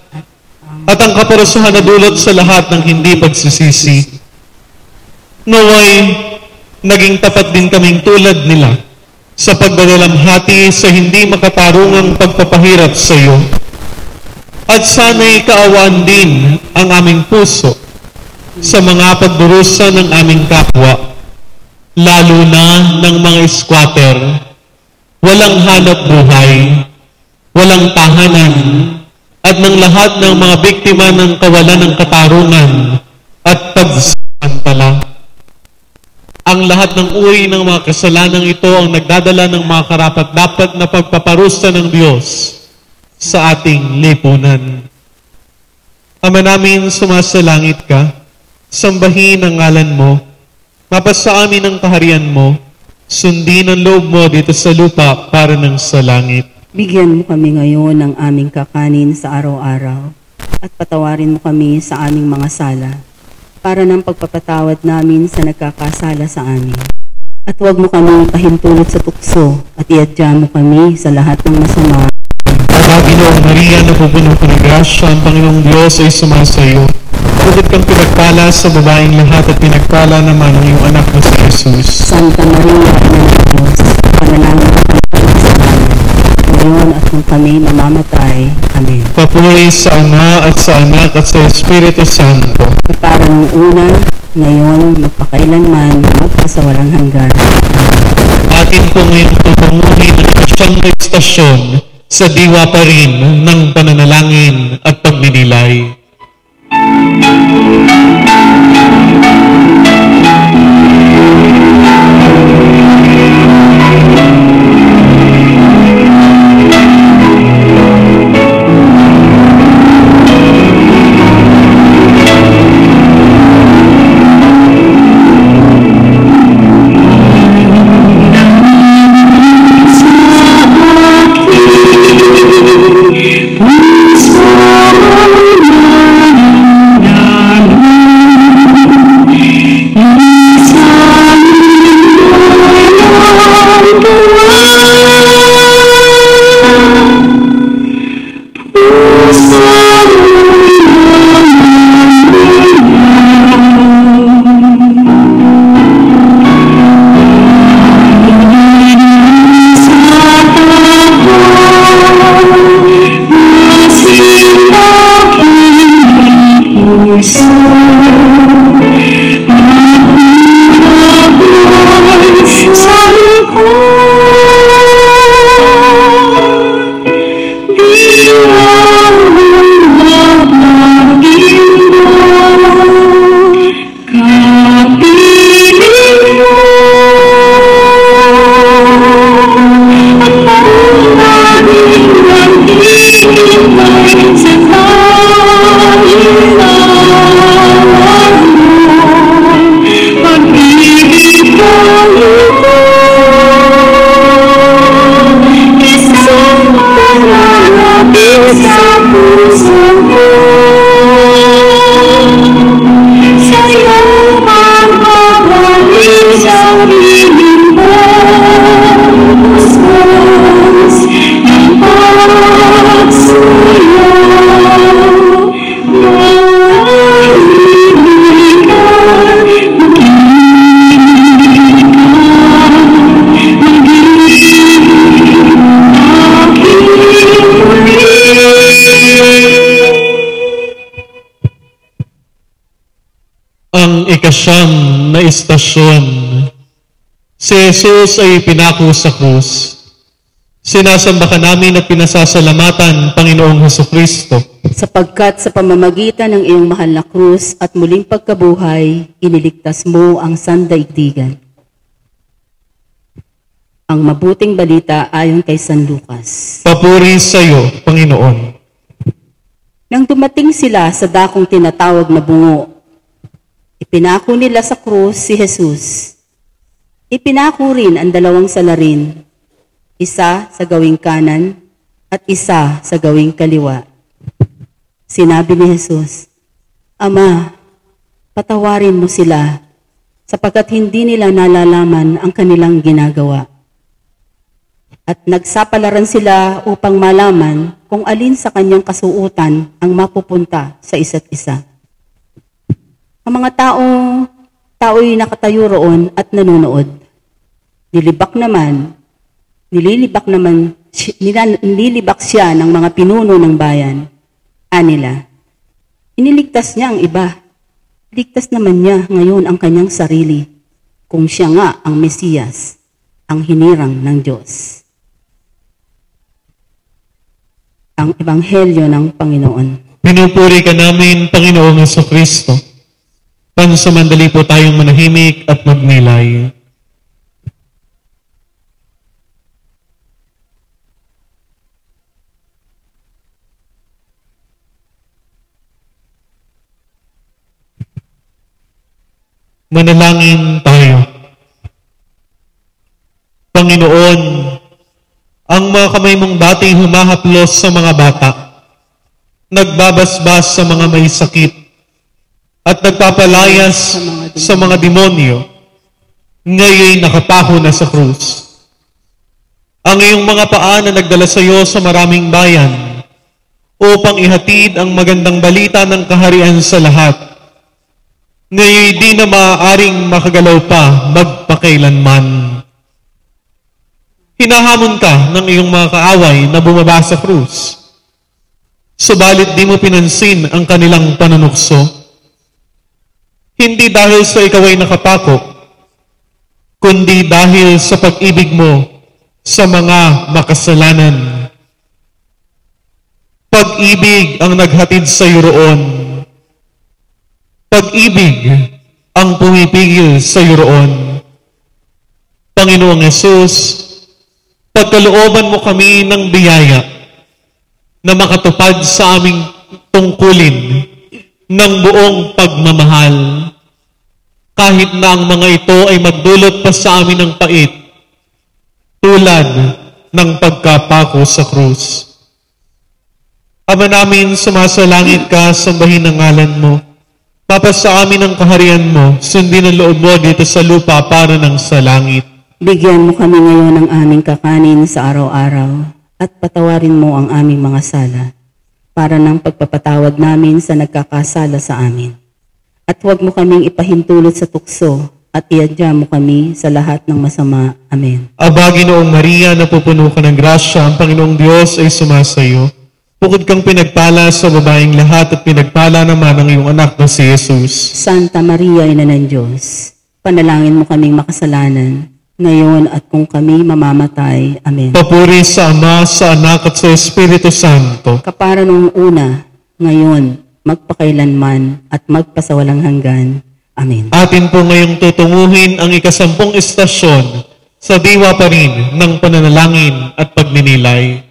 at ang kaparusahan na dulot sa lahat ng hindi pagsisisi. Naway, naging tapat din kaming tulad nila sa pagdadalamhati sa hindi makatarungang pagpapahirap sa iyo. At sana'y kaawaan din ang aming puso sa mga pagdurusa ng aming kapwa, lalo na ng mga squatter, walang hanap buhay, walang tahanan, at ng lahat ng mga biktima ng kawalan ng katarungan at pagsamantala. Ang lahat ng uri ng mga kasalanang ito ang nagdadala ng mga karapat-dapat na pagpaparusa ng Diyos sa ating lipunan. Ama namin, sumasalangit ka, sambahin ang ngalan mo, mapasa amin ang kaharian mo, sundin ang loob mo dito sa lupa para ng sa langit. Bigyan mo kami ngayon ng aming kakanin sa araw-araw at patawarin mo kami sa aming mga sala para ng pagpapatawad namin sa nagkakasala sa amin. At huwag mo kami pahintulot sa tukso at iadya mo kami sa lahat ng masama. Panginoong Maria, napupuno ka ng grasya, ang Panginoong Diyos ay sumasayo. Bukod kang pinagpala sa babaeng lahat at pinagpala naman ang iyong anak na si Jesus. Santa Maria, Ina ng Diyos, panalangin mo kami sa namin, ngayon at kung kami mamamatay. Amen. Papuri sa Ama at sa Anak at sa Espiritu Santo. Parang una, ngayon, magpakailanman, magpasawalang hanggan. Atin po ngayon tutunguhin ang isyang istasyon sa diwa pa rin ng pananalangin at pagninilay. Ikasyam na istasyon, Si Jesus ay pinako sa krus. Sinasamba ka namin at pinasasalamatan, Panginoong Hesukristo. Sapagkat sa pamamagitan ng iyong mahal na krus at muling pagkabuhay, iniligtas mo ang sandaigdigan. Ang mabuting balita ayon kay San Lucas. Papuri sa iyo, Panginoon. Nang dumating sila sa dakong tinatawag na bungo, ipinako nila sa krus si Jesus. Ipinako rin ang dalawang salarin, isa sa gawing kanan at isa sa gawing kaliwa. Sinabi ni Jesus, Ama, patawarin mo sila sapagkat hindi nila nalalaman ang kanilang ginagawa. At nagsapalaran sila upang malaman kung alin sa kanyang kasuutan ang mapupunta sa isa't isa. Ang mga tao'y nakatayo roon at nanonood. Nilibak siya ng mga pinuno ng bayan. Anila, iniligtas niya ang iba. Ligtas naman niya ngayon ang kanyang sarili kung siya nga ang Mesiyas, ang hinirang ng Diyos. Ang Ebanghelyo ng Panginoon. Pinupuri ka namin, Panginoong Hesukristo. Pansamandali po tayong manahimik at magnilay. Manalangin tayo. Panginoon, ang mga kamay mong dating humahaplos sa mga bata, nagbabasbas sa mga may sakit, at nagpapalayas sa mga demonyo, ngayon nakapako na sa krus. Ang iyong mga paa na nagdala sa iyo sa maraming bayan, upang ihatid ang magandang balita ng kaharian sa lahat, ngayon di na maaaring makagalaw pa magpakailanman. Hinahamon ka ng iyong mga kaaway na bumaba sa krus. Subalit di mo pinansin ang kanilang panunukso. Hindi dahil sa ikaw ay nakapako, kundi dahil sa pag-ibig mo sa mga makasalanan. Pag-ibig ang naghatid sa iyo roon. Pag-ibig ang pumipigil sa iyo roon. Panginoong Hesus, pagkalooban mo kami ng biyaya na makatupad sa aming tungkulin ng buong pagmamahal. Kahit na ang mga ito ay magdulot pa sa amin ng pait, tulad ng pagkapako sa krus. Ama namin, sumasalangit ka, sambahin ang ngalan mo. Papasa amin ang kaharian mo, sundin ang loob mo dito sa lupa para ng sa langit. Bigyan mo kami ngayon ng aming kakanin sa araw-araw at patawarin mo ang aming mga sala para ng pagpapatawad namin sa nagkakasala sa amin. At huwag mo kaming ipahintulot sa tukso at iadya mo kami sa lahat ng masama. Amen. Aba, Ginoong Maria, napupuno ka ng grasya, ang Panginoong Diyos ay sumasayo. Bukod kang pinagpala sa babaeng lahat at pinagpala naman ang iyong anak na si Jesus. Santa Maria, Ina ng Diyos, panalangin mo kaming makasalanan, ngayon at kung kami mamamatay. Amen. Papuri sa Ama, sa Anak at sa Espiritu Santo. Kapara nung una, ngayon, magpakailanman at magpasawalang hanggan. Amen. Atin po ngayong tutunguhin ang 10 istasyon sa diwa pa rin ng pananalangin at pagninilay.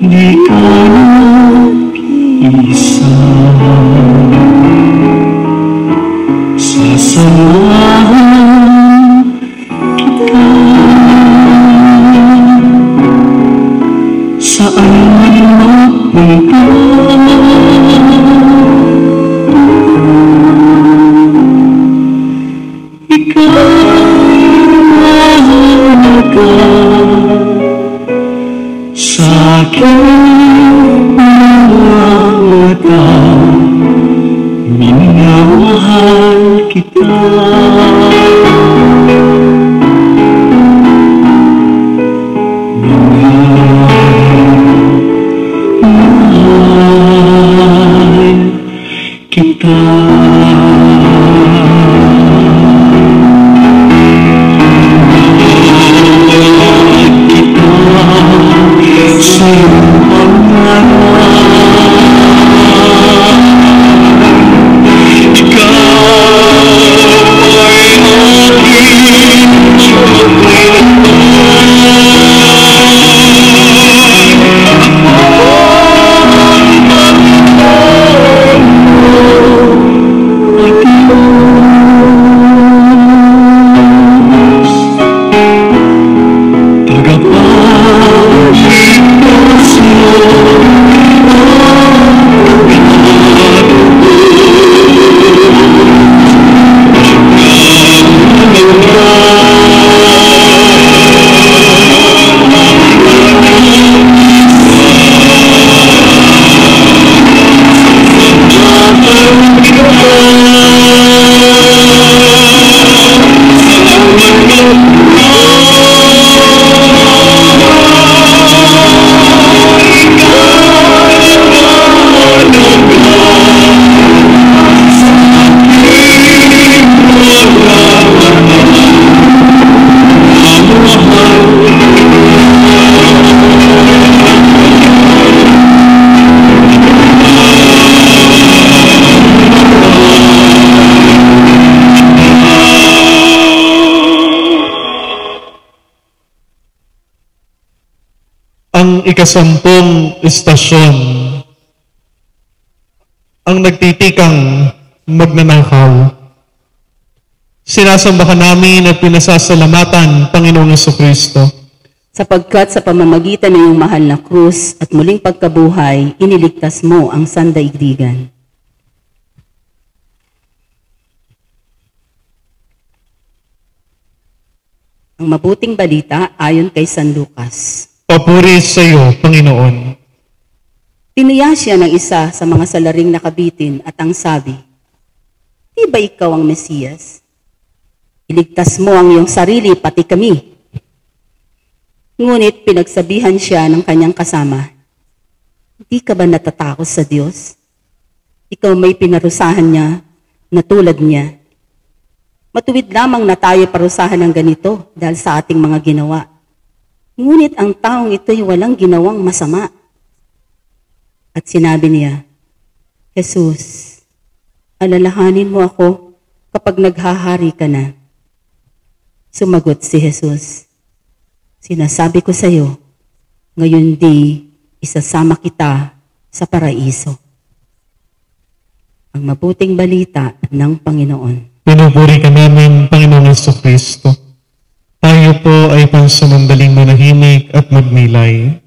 Di ka nag-isa, sasamahan kita saan man mapunta. Ikaw mahal kita. Mahal kita. Ang ikasampung istasyon, ang nagtitikang magnanakaw. Sinasambahan namin at pinasasalamatan, Panginoong Jesucristo. Sapagkat sa pamamagitan ng iyong mahal na krus at muling pagkabuhay, iniligtas mo ang sandaigdigan. Ang mabuting balita ayon kay San Lucas. Papuri sa iyo, Panginoon. Tiniya siya ng isa sa mga salaring nakabitin at ang sabi, "Di ba ikaw ang Mesiyas? Iligtas mo ang iyong sarili pati kami." Ngunit pinagsabihan siya ng kanyang kasama, "Di ka ba natatakot sa Diyos? Ikaw may pinarusahan niya na tulad niya. Matuwid lamang na tayo parusahan ng ganito dahil sa ating mga ginawa. Ngunit ang taong ito'y walang ginawang masama." At sinabi niya, "Jesus, alalahanin mo ako kapag naghahari ka na." Sumagot si Jesus, "Sinasabi ko sa iyo, ngayon di isasama kita sa paraiso." Ang mabuting balita ng Panginoon. Pinupuri ka namin, Panginoong Jesucristo. Tayo po ay pansamandaling manahimik at magmilay.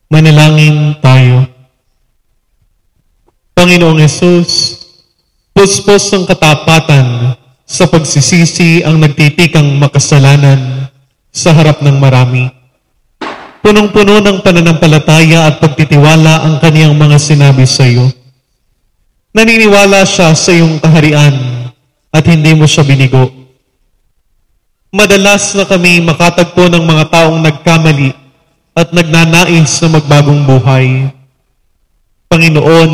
Manalangin tayo. Panginoong Hesus, puspos ng katapatan sa pagsisisi ang nagtitikang makasalanan sa harap ng marami. Punong-puno ng pananampalataya at pagtitiwala ang kaniyang mga sinabi sa iyo. Naniniwala siya sa iyong kaharian at hindi mo siya binigo. Madalas na kami makatagpo ng mga taong nagkamali at nagnanais na magbagong buhay. Panginoon,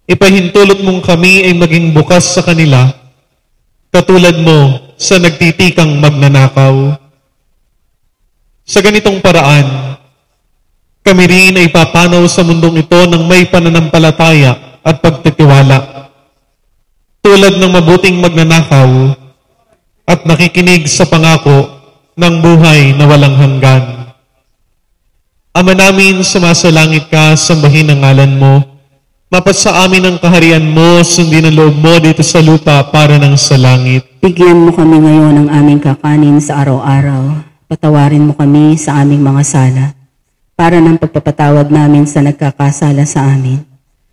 ipahintulot mong kami ay maging bukas sa kanila, katulad mo sa nagtitikang magnanakaw. Sa ganitong paraan, kami rin ay papanaw sa mundong ito ng may pananampalataya at pagtitiwala. Tulad ng mabuting magnanakaw at nakikinig sa pangako ng buhay na walang hanggan. Ama namin, sumasalangit ka, sambahin ang ngalan mo. Mapasa amin ang kaharian mo, sundin ang loob mo dito sa lupa para ng sa langit. Bigyan mo kami ngayon ng aming kakanin sa araw-araw. Patawarin mo kami sa aming mga sala, para ng pagpapatawad namin sa nagkakasala sa amin.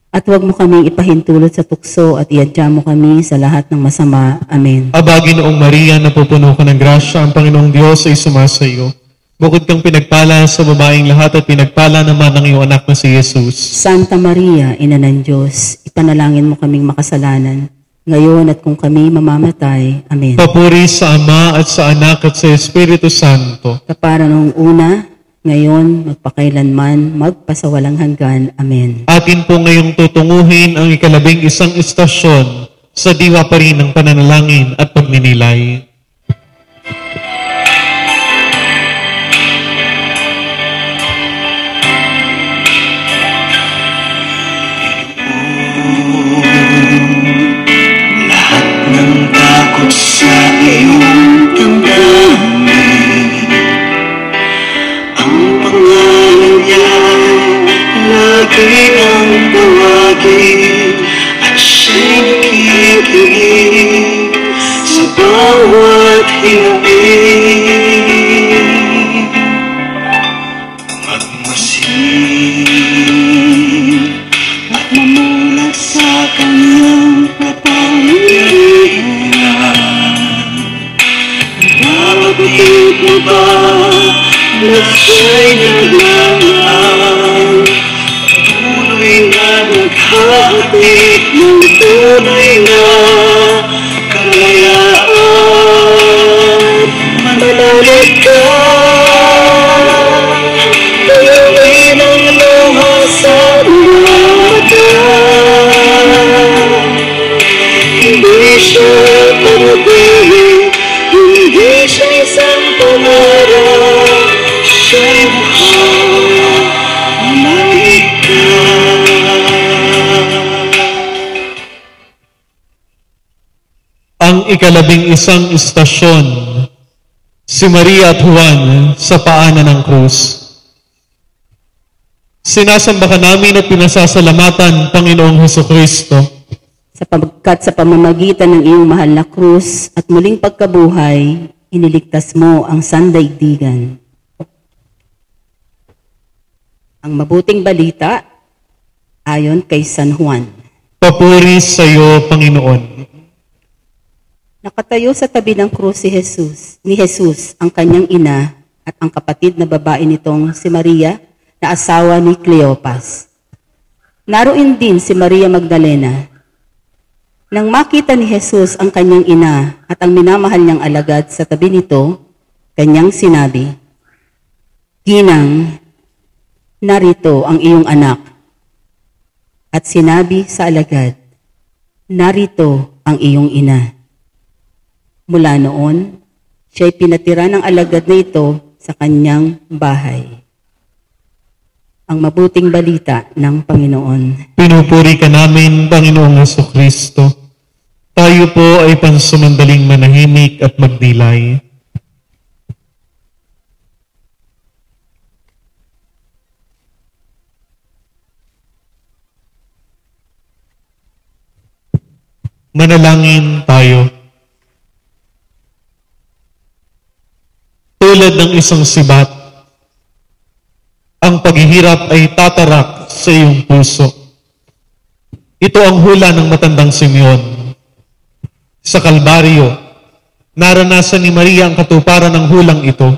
At huwag mo kaming ipahintulot sa tukso at iadya mo kami sa lahat ng masama. Amen. Aba, Ginoong Maria, napupuno ka ng grasya, ang Panginoong Diyos ay sumasa iyo. Bukod kang pinagpala sa babaeng lahat at pinagpala naman ang iyong anak na si Jesus. Santa Maria, Ina ng Diyos, ipanalangin mo kaming makasalanan, ngayon at kung kami mamamatay. Amen. Papuri sa Ama at sa Anak at sa Espiritu Santo. Kapara noong una, ngayon, magpakailanman, magpasawalang hanggan. Amen. Atin po ngayong tutunguhin ang ika-11 istasyon sa diwa pa rin ng pananalangin at pagninilay. Lahat ng takot sa iyong damdamin, ang pangalan niya'y lagi ang tawagin, at siya'y nakikinig sa bawat hiling. Magmasid at mamula sa kanyang kapangyarihan. Nabatid mo ba na siya'y naglalaan, tuloy na naghahatid ng tunay na kalayaan? Mananalig ka, dalawin ang luha sa mga mata. Hindi siya parating, hindi siya isang pangarap, siya'y buhay na ikaw. Ang ika-11 istasyon, si Maria at Juan sa paanan ng krus. Sinasamba ka namin at pinasasalamatan, Panginoong Hesukristo, Sapagkat sa pamamagitan ng iyong mahal na krus at muling pagkabuhay, iniligtas mo ang sandaigdigan. Ang mabuting balita ayon kay San Juan. papuri sa iyo, Panginoon. Nakatayo sa tabi ng krus ni Jesus, ang kanyang ina at ang kapatid na babae nitong si Maria na asawa ni Cleopas. Naroon din si Maria Magdalena. Nang makita ni Jesus ang kanyang ina at ang minamahal niyang alagad sa tabi nito, kanyang sinabi, "Ginang, narito ang iyong anak." At sinabi sa alagad, "Narito ang iyong ina." Mula noon, siya'y pinatira ng alagad na ito sa kanyang bahay. Ang mabuting balita ng Panginoon. Pinupuri ka namin, Panginoong Hesukristo. Tayo po ay pansumandaling manahimik at magdilay. Manalangin tayo. Tulad ng isang sibat, ang paghihirap ay tatarak sa iyong puso. Ito ang hula ng matandang Simeon. Sa Kalbaryo, naranasan ni Maria ang katuparan ng hulang ito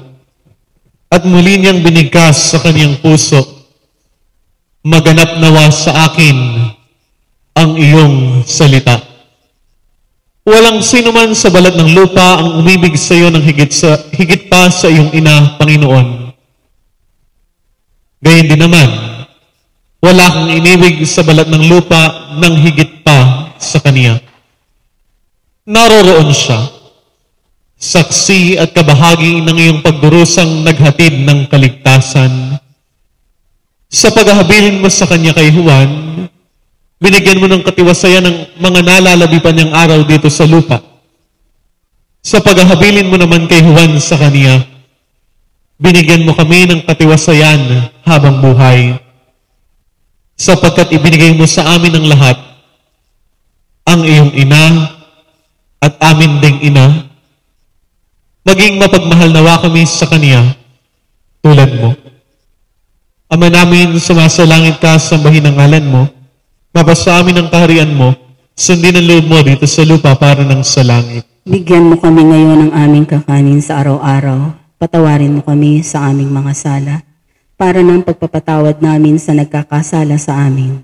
at muli niyang binigkas sa kanyang puso, "Maganap nawa sa akin ang iyong salita." Walang sinuman sa balat ng lupa ang umibig sa iyo ng higit pa sa iyong ina, Panginoon. Gayon din naman, wala kang inibig sa balat ng lupa ng higit pa sa kaniya. Naroroon siya, saksi at kabahagi ng iyong pagdurusang naghatid ng kaligtasan. Sa paghahabilin mo sa kanya kay Juan, binigyan mo ng katiwasayan ng mga nalalabipan niyang araw dito sa lupa. Sa paghahabilin mo naman kay Juan sa kaniya, binigyan mo kami ng katiwasayan habang buhay. Sapagkat ibinigay mo sa amin ang lahat, ang iyong ina at amin ding ina, maging mapagmahal nawa kami sa kaniya tulad mo. Ama namin, sumasalangit ka, sambahin ang ngalan mo. Mapasa amin ang kaharian mo, sundin ang loob mo dito sa lupa para ng sa langit. Bigyan mo kami ngayon ng aming kakanin sa araw-araw. Patawarin mo kami sa aming mga sala, para ng pagpapatawad namin sa nagkakasala sa amin.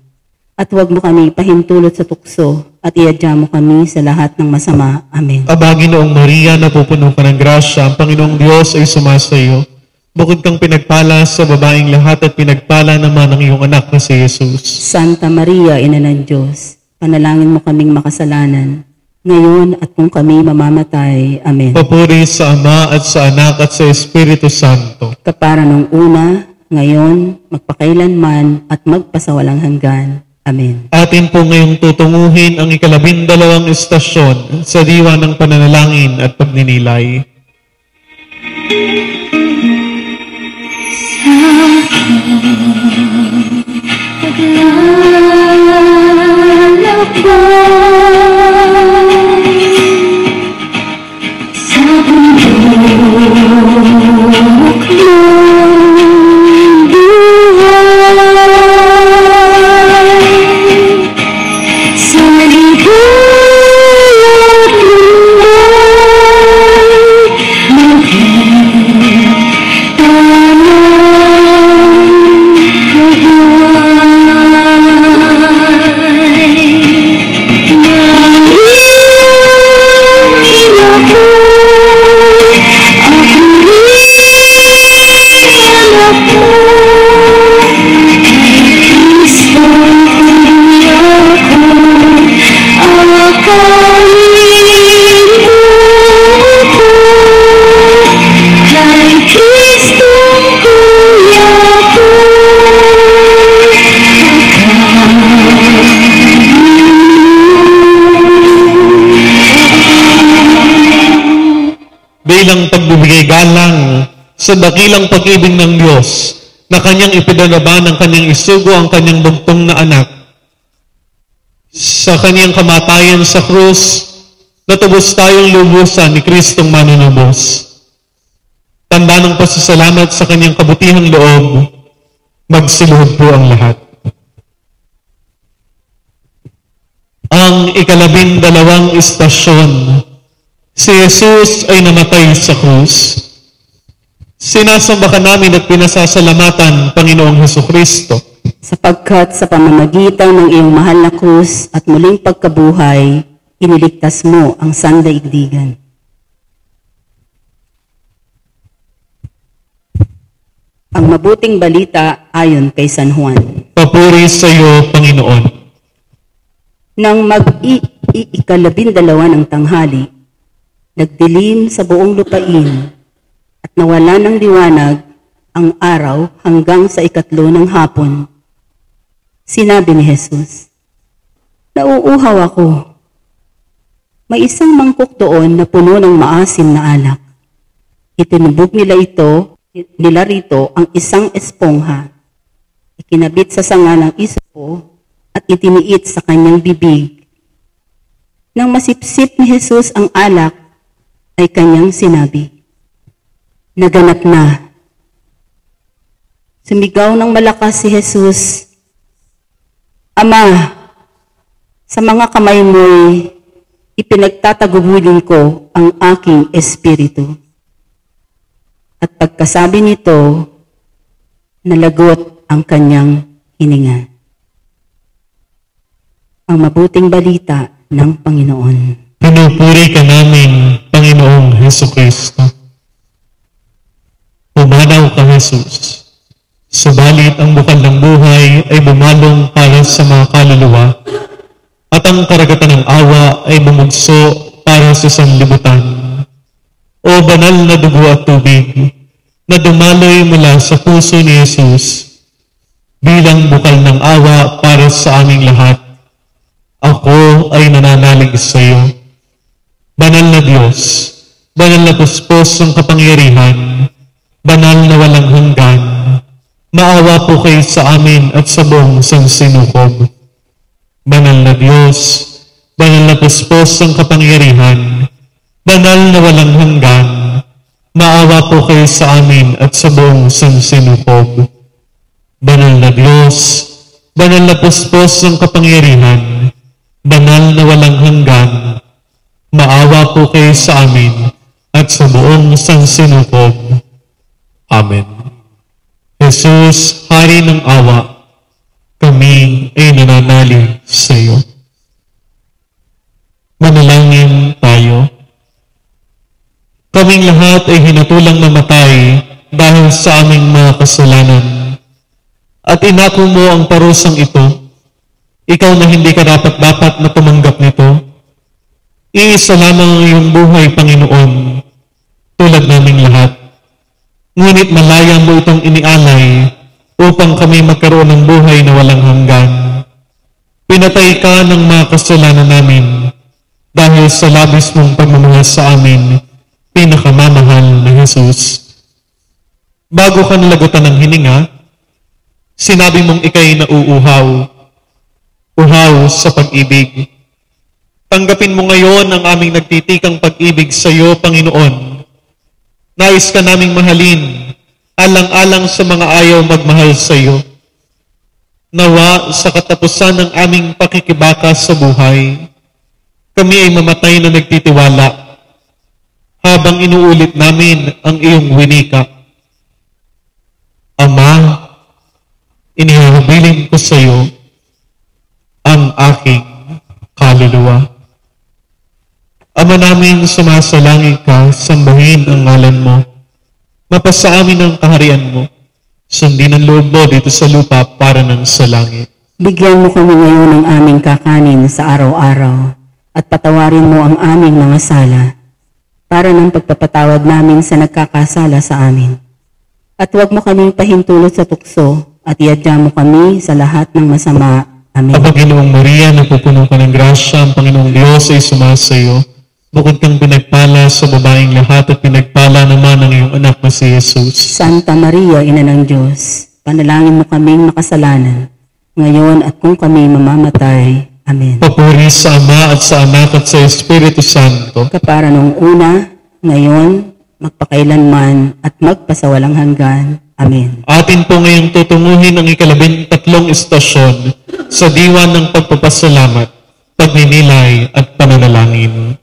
At huwag mo kami pahintulot sa tukso, at iadya mo kami sa lahat ng masama. Amen. Aba, Ginoong Maria, napupuno ka ng grasya, ang Panginoong Diyos ay sumasa iyo. Bukod kang pinagpala sa babaeng lahat at pinagpala naman ang iyong anak na si Jesus. Santa Maria, Ina ng Diyos, panalangin mo kaming makasalanan, ngayon at kung kami mamamatay. Amen. Papuri sa Ama at sa Anak at sa Espiritu Santo. Kapara nung una, ngayon, magpakailanman at magpasawalang hanggan. Amen. Atin po ngayong tutunguhin ang 12 estasyon sa diwa ng pananalangin at pagninilay. Bilang pagbibigay galang sa dakilang pag-ibig ng Diyos na kanyang ipinalaban ng kanyang isugo ang kanyang bugtong na anak. Sa kanyang kamatayan sa krus, natubos tayong lubusan ni Kristong manunubos. Tanda ng pasasalamat sa kanyang kabutihang loob, magsiluhod po ang lahat. Ang 12 estasyon, si Jesus ay namatay sa krus. Sinasamba ka namin at pinasasalamatan, Panginoong Hesukristo. Sapagkat sa pamamagitan ng iyong mahal na krus at muling pagkabuhay, iniligtas mo ang sandaigdigan. Ang mabuting balita ayon kay San Juan. Papuri sa iyo, Panginoon. Nang mag-12 ng tanghali, nagdilim sa buong lupain at nawala ng liwanag ang araw hanggang sa 3 ng hapon. Sinabi ni Jesus, "Nauuhaw ako. May isang mangkok doon na puno ng maasim na alak. Itinubog nila rito ang isang espongha. Ikinabit sa sanga ng isopo at itiniit sa kanyang bibig. Nang masipsip ni Jesus ang alak, ay kanyang sinabi, 'Naganap na.' Sumigaw ng malakas si Jesus, 'Ama, sa mga kamay mo'y ipinagtatagubulin ko ang aking espiritu.' At pagkasabi nito, nalagot ang kanyang hininga. Ang mabuting balita ng Panginoon. Pinupuri ka namin, Panginoong Hesukristo. Pumanaw ka, Jesus. Subalit ang bukal ng buhay ay bumalong para sa mga kaluluwa at ang karagatan ng awa ay bumugso para sa sanlibutan. O banal na dugo at tubig na dumaloy mula sa puso ni Jesus bilang bukal ng awa para sa aming lahat, ako ay nananalig sa iyo. Banal na Diyos, banal na puspos ng kapangyarihan, banal na walang hanggan, maawa po kayo sa amin at sa buong sansinukob. Banal na Diyos, banal na puspos ng kapangyarihan, banal na walang hanggan, maawa po kayo sa amin at sa buong sansinukob. Banal na Diyos, Banal na puspos ng kapangyarihan, banal na walang hanggan, maawa po kayo sa amin at sa buong sansinukob. Amen. Jesus, Hari ng awa, kami ay nananalig sa iyo. Manalangin tayo. Kaming lahat ay hinatulang mamatay dahil sa aming mga kasalanan. At inako mo ang parusang ito, ikaw na hindi karapat-dapat na tumanggap nito. Iisa lamang ang iyong buhay, Panginoon, tulad naming lahat. Ngunit malaya mo itong inialay upang kami magkaroon ng buhay na walang hanggan. Pinatay ka ng mga kasalanan namin dahil sa labis mong pagmamahal sa amin, pinakamamahal na Jesus. Bago ka nalagutan ng hininga, sinabi mong ikay nauuhaw, uhaw sa pag-ibig. Tanggapin mo ngayon ang aming nagtitikang pag-ibig sa iyo, Panginoon. Nais ka naming mahalin, alang-alang sa mga ayaw magmahal sa iyo. Nawa sa katapusan ng aming pakikibaka sa buhay, kami ay mamatay na nagtitiwala habang inuulit namin ang iyong winika. Ama, inihahabilin ko sa iyo ang aking kaluluwa. Ama namin, sumasalangin ka, sambahin ang ngalan mo. Mapasa amin ang kaharian mo. Sundin ang loob mo dito sa lupa para ng sa langit. Bigyan mo kami ngayon ng aming kakanin sa araw-araw at patawarin mo ang aming mga sala para ng pagpapatawad namin sa nagkakasala sa amin. At huwag mo kaming pahintulot sa tukso at iadya mo kami sa lahat ng masama. Amen. Ang Panginoong Maria, napupuno ka ng grasya, ang Panginoong Diyos ay sumasayo. Bukod kang pinagpala sa babaeng lahat at pinagpala naman ang iyong anak na si Jesus. Santa Maria, Ina ng Diyos, panalangin mo kaming makasalanan, ngayon at kung kami mamamatay. Amen. Papuri sa Ama at sa Anak at sa Espiritu Santo. Kapara nung una, ngayon, magpakailanman at magpasawalang hanggan. Amen. Atin po ngayong tutunguhin ang ika-13 istasyon sa diwa ng pagpapasalamat, pagninilay at pananalangin.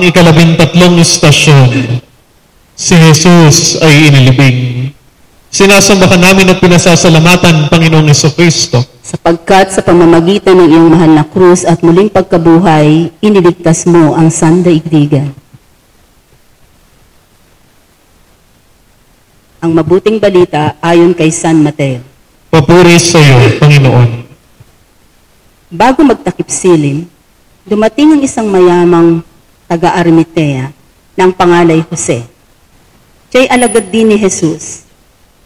Ika-13 istasyon, si Jesus ay inilibing. Sinasambahan namin at pinasasalamatan, Panginoong Jesucristo, sapagkat sa pamamagitan ng iyong mahal na krus at muling pagkabuhay, iniligtas mo ang sandaigdigan. Ang mabuting balita ayon kay San Mateo. Papuri sa iyo, Panginoon. Bago magtakip silim, dumating ang isang mayamang taga-Arimatea ng pangalay Jose. Siya'y alagad din ni Jesus.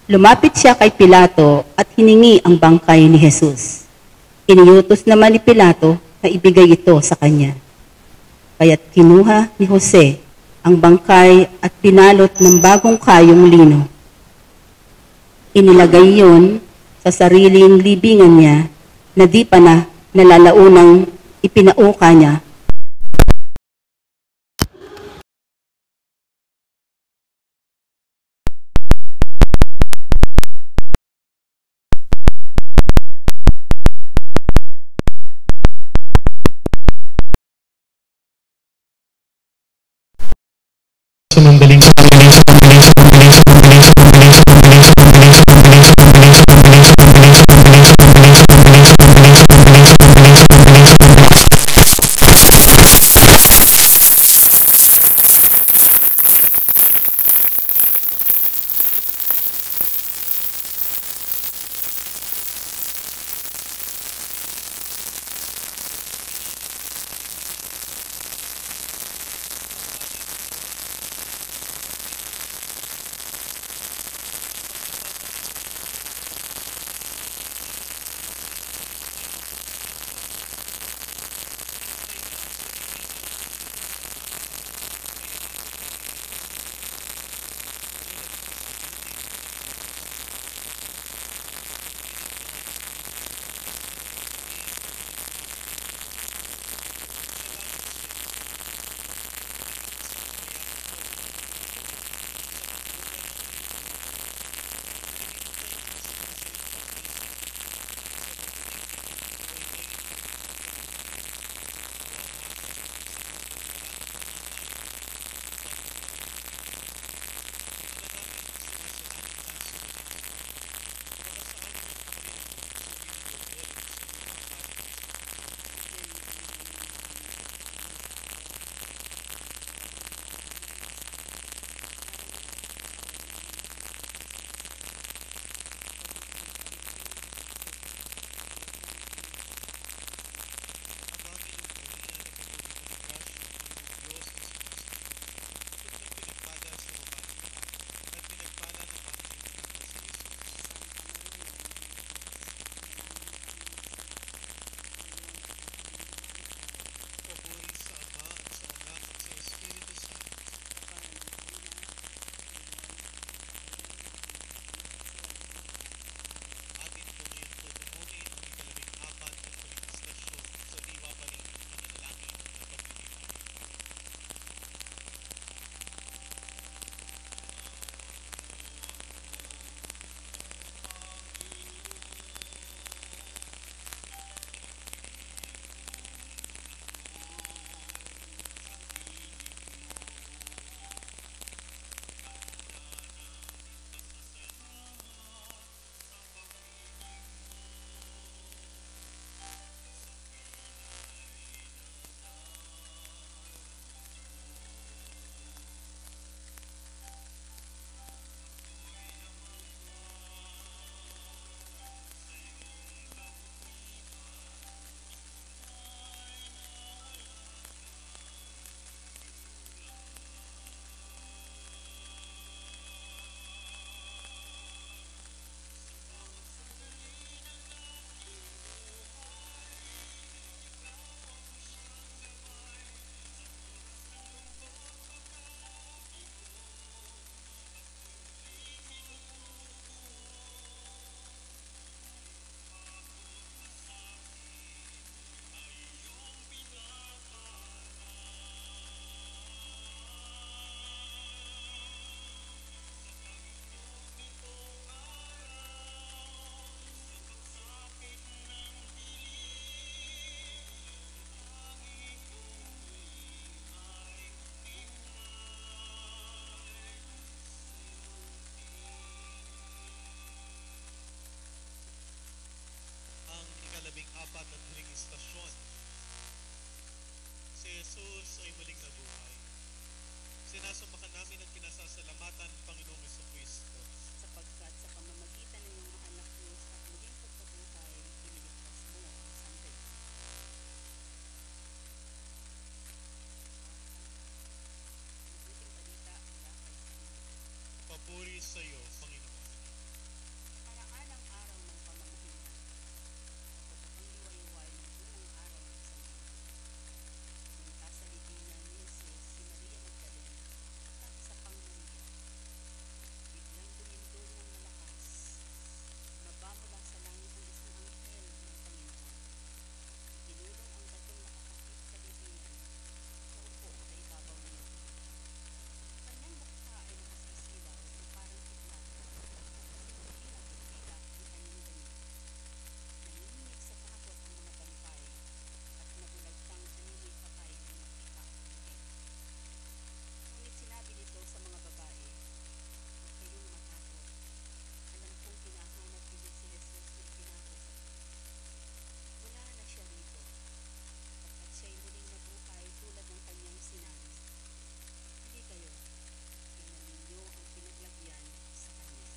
Lumapit siya kay Pilato at hiningi ang bangkay ni Jesus. Iniutos naman ni Pilato na ibigay ito sa kanya. Kaya't kinuha ni Jose ang bangkay at pinalot ng bagong kayong lino. Inilagay yon sa sariling libingan niya na di pa na nalalaunang ipinauka niya. Sumandaling Pinupuri sa iyo, Panginoon. Karaan ang araw ng pamamahinga. Pagkakaliwayway ng unang araw ng sanlibutan. Pumunta sa libingan ni Jesus si Maria Magdalena at isa pang Maria. Biglang dumindol ng malakas. Baba mula sa langit ang isang anghel ng Panginoon. Ginulong ang batong nakakapit sa libingan na upo sa ibabaw niya. Ang kanyang mukha ay nakasisilaw na parang kidlat. Sinulila at tila ang kanyang damit. Nanginginig sa takot ang mga bantay at nagulagtang animoy patay nang makita ang anghel. Ngunit sinabi nito sa mga babae, "Huwag kayong matakot. Alam kong hinahanap niyo si Jesus na pinako sa krus. Wala na siya rito, at siya'y muling nabuhay tulad ng kanyang sinabi. Hindi kayo, tingnan ninyo ang pinaglagyan sa kanya."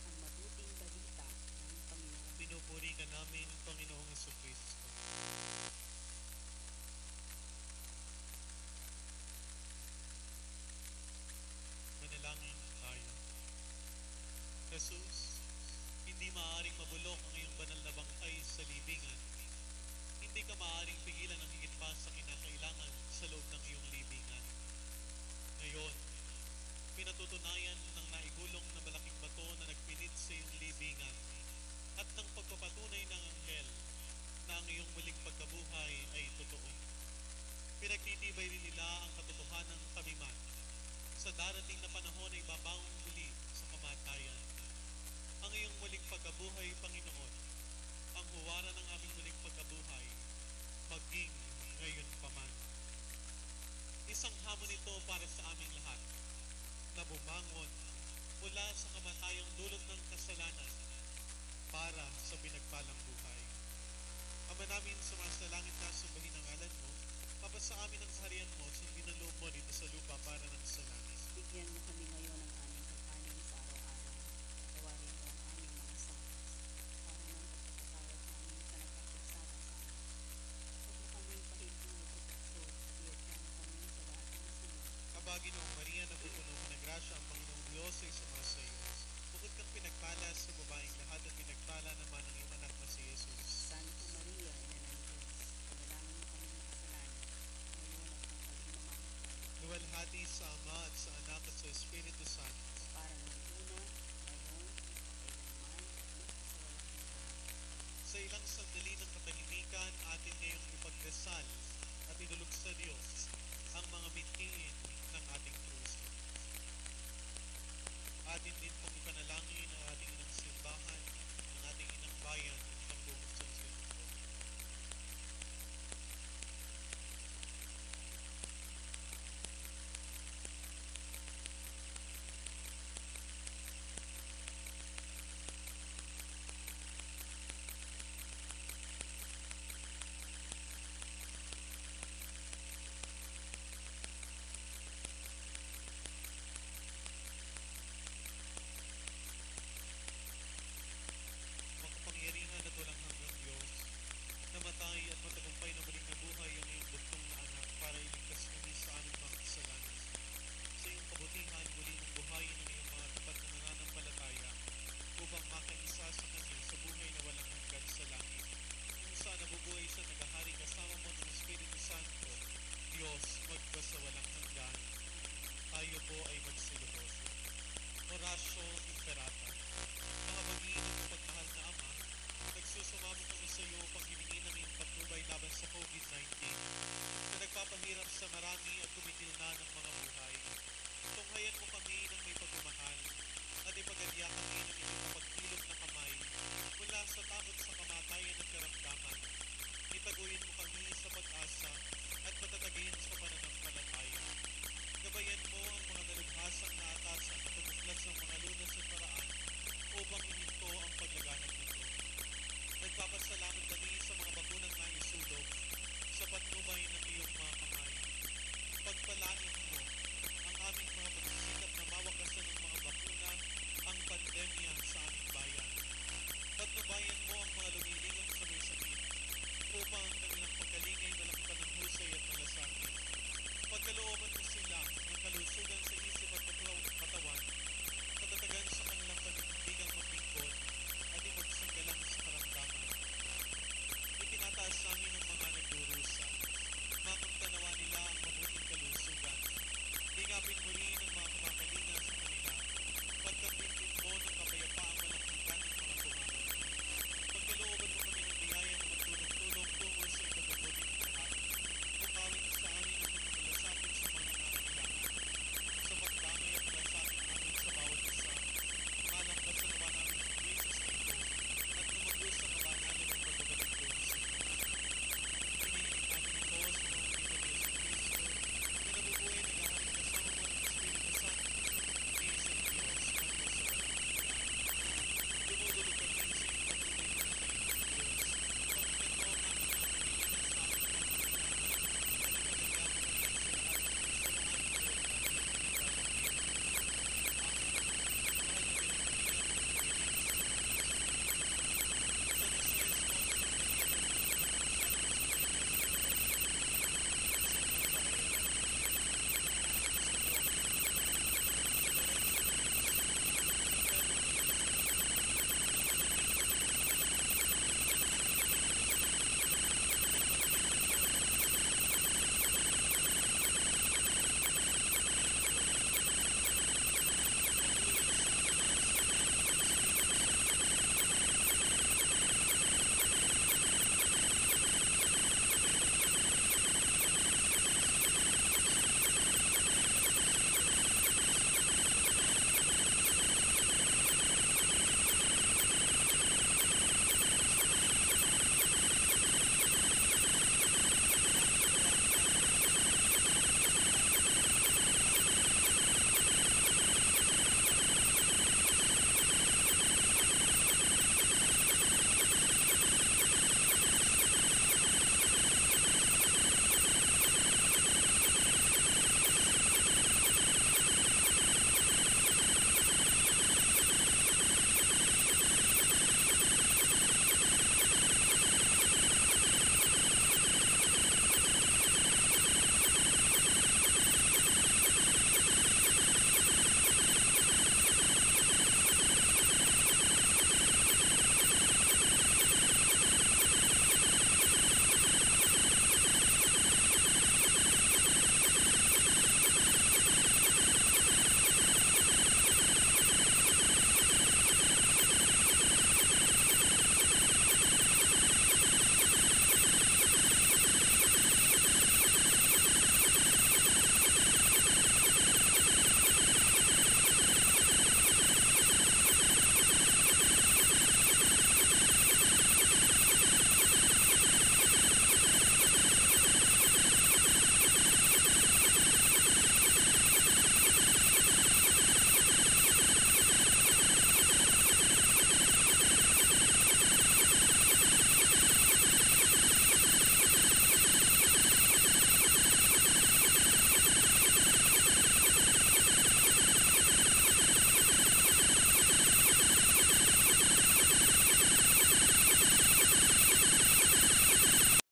Ang mabuting balita ng Panginoon. Pinupuri ka namin, Panginoong Jesucristo. Manalangin tayo. Jesus, hindi maaaring mabulok ang iyong banal na bangkay sa libingan. Hindi ka maaaring pigilan ang higit pa sa kinakailangan sa loob ng iyong libingan. Ngayon, pinatutunayan ng naigulong na malaking bato na nagpinit sa iyong libingan at ng pagpapatunay ng anghel na ang iyong muling pagkabuhay ay totoo. Pinagtitibay rin nila ang katotohanan kami man. Sa darating na panahon ay babangon muli sa kamatayan. Ang iyong muling pagkabuhay, Panginoon, ang huwaran ng aming muling pagkabuhay, maging ngayon pa man. Isang hamon ito para sa aming lahat, na bumangon mula sa kamatayang dulot ng kasalanan para sa pinagpalang buhay. Ama namin, sumasalangit na sumbahin ang ngalan mo, mapasa amin ang kaharian mo, sundin ang loob mo dito sa lupa para ng sa langit. Bigyan mo kami ngayon ng aming kakanin sa araw-araw. Tawarin mo ang aming mga sala para ng pagkakatawad namin sa nagkakasala sa amin. Huwag mo kami pahintulot sa tukso at iyan mo kami sa lahat ng sama. Kabaginoong Maria, napupuno ka ng grasya, ang Panginoong Diyos ay sumasa iyo. Bukod kang pinagpala sa babaeng lahat at pinagpala naman ang iyong anak na si Jesus. Santa Maria, Ina ng Diyos, panalangin mo kami ng kasalanan, ngayon at ang pag-imamatay, Luwalhati sa Ama at sa Anak at sa Espiritu Santo. para ng una, ngayon, at kailanman, at sa walang hanggan. Sa ilang